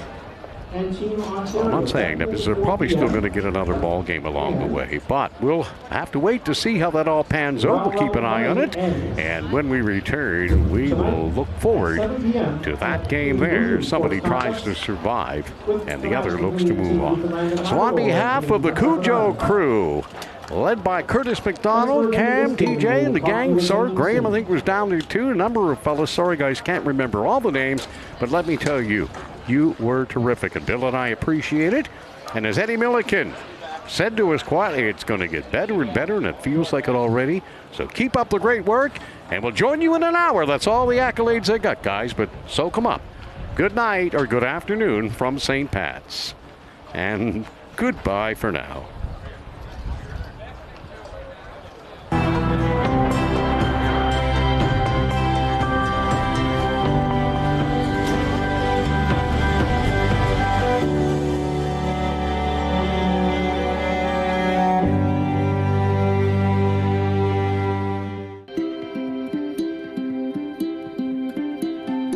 Speaker 6: I'm not saying that because they're probably still going to get another ball game along the way, but we'll have to wait to see how that all pans out. We'll keep an eye on it, and when we return, we will look forward to that game there. Somebody tries to survive, and the other looks to move on. So on behalf of the Cujo crew, led by Curtis McDonald, Cam, TJ, and the gang. Sorry, Graham, I think, was down there too. A number of fellas. Sorry, guys, can't remember all the names, but let me tell you, you were terrific, and Bill and I appreciate it. And as Eddie Milliken said to us quietly, it's going to get better and better, and it feels like it already. So keep up the great work, and we'll join you in an hour. That's all the accolades I got, guys, but soak them up. Good night or good afternoon from St. Pat's. And goodbye for now.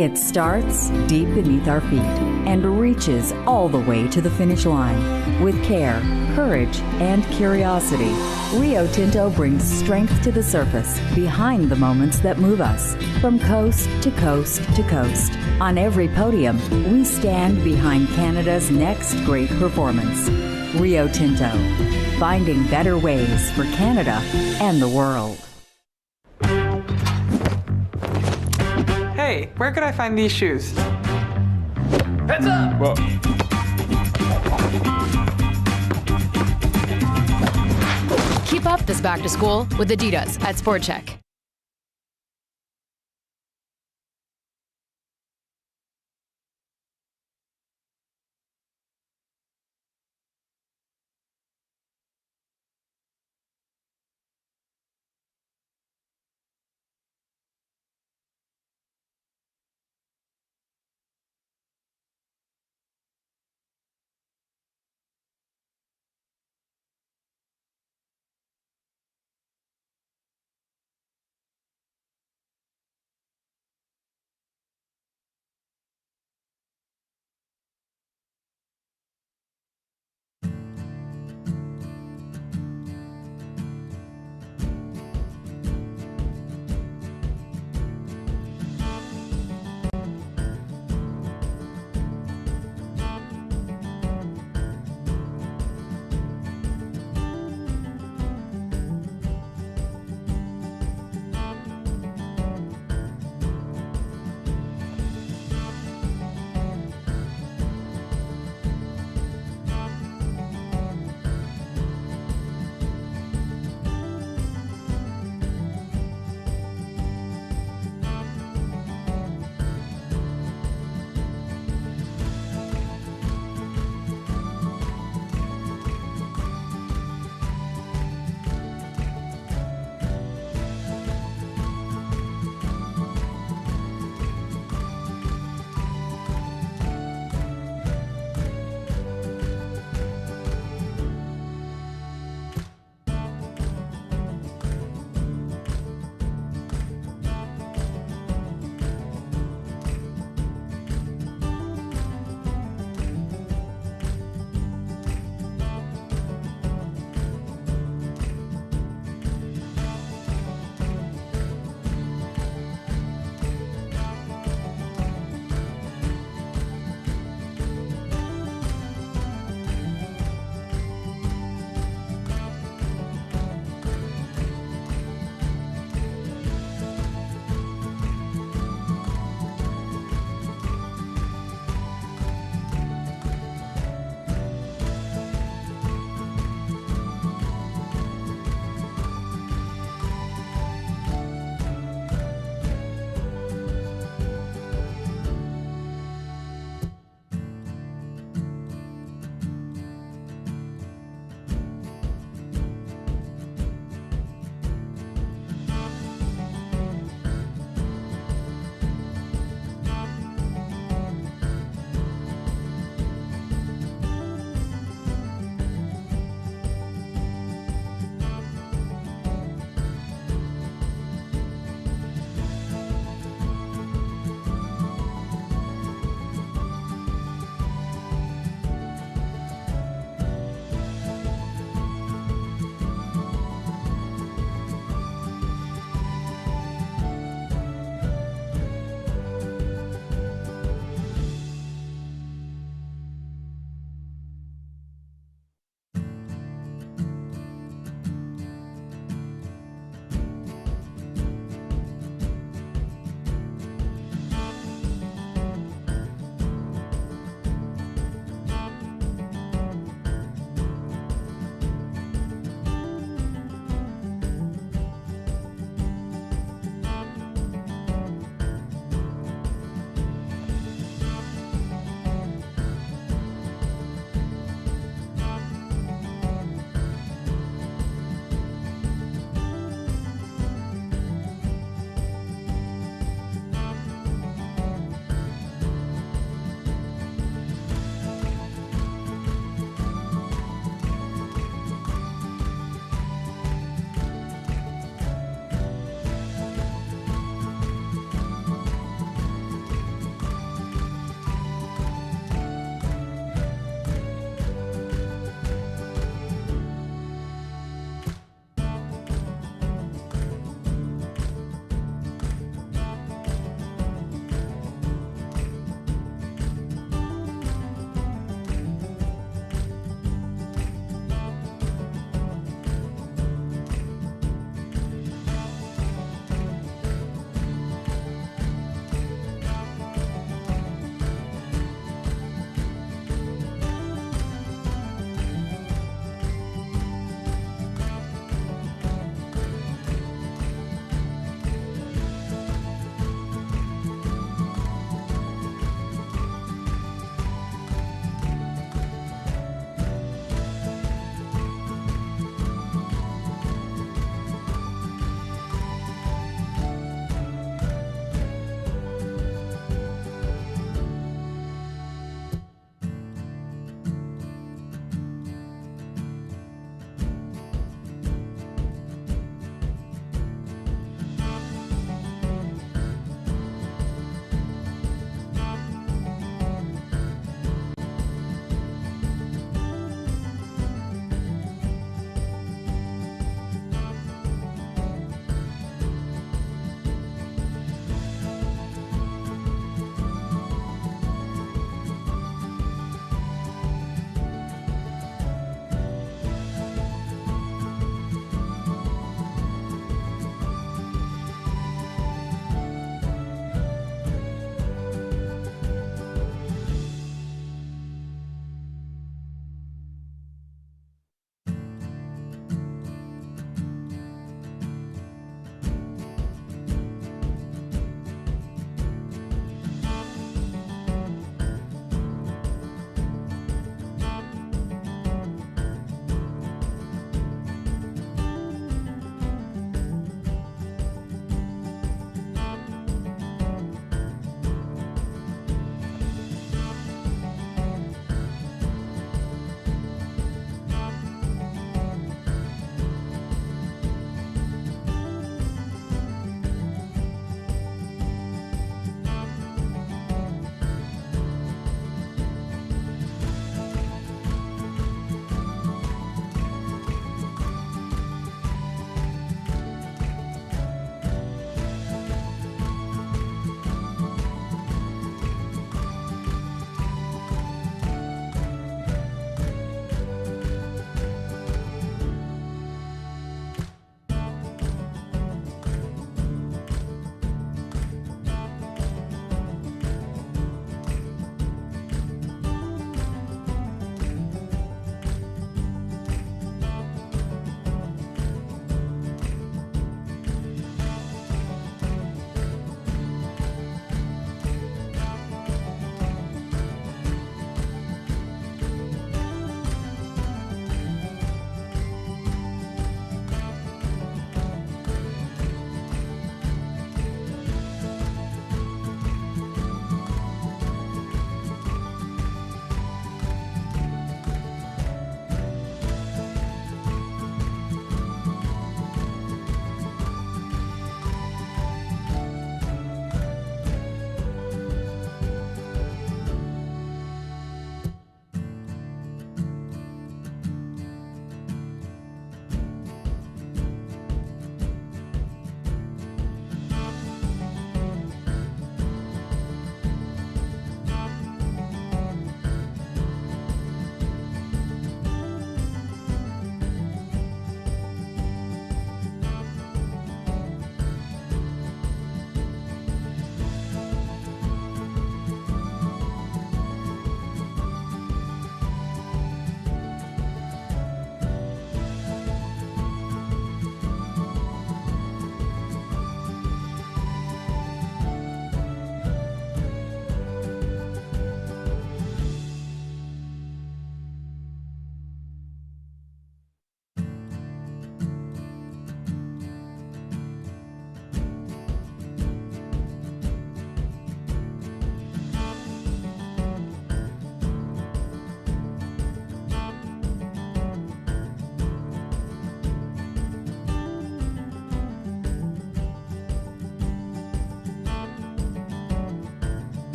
Speaker 4: It starts deep beneath our feet and reaches all the way to the finish line. With care, courage, and curiosity, Rio Tinto brings strength to the surface behind the moments that move us. From coast to coast to coast, on every podium, we stand behind Canada's next great performance. Rio Tinto, finding better ways for Canada and the world.
Speaker 19: Hey, where could I find these shoes?
Speaker 16: Heads up!
Speaker 21: Whoa.
Speaker 17: Keep up this back to school with Adidas at Sport Check.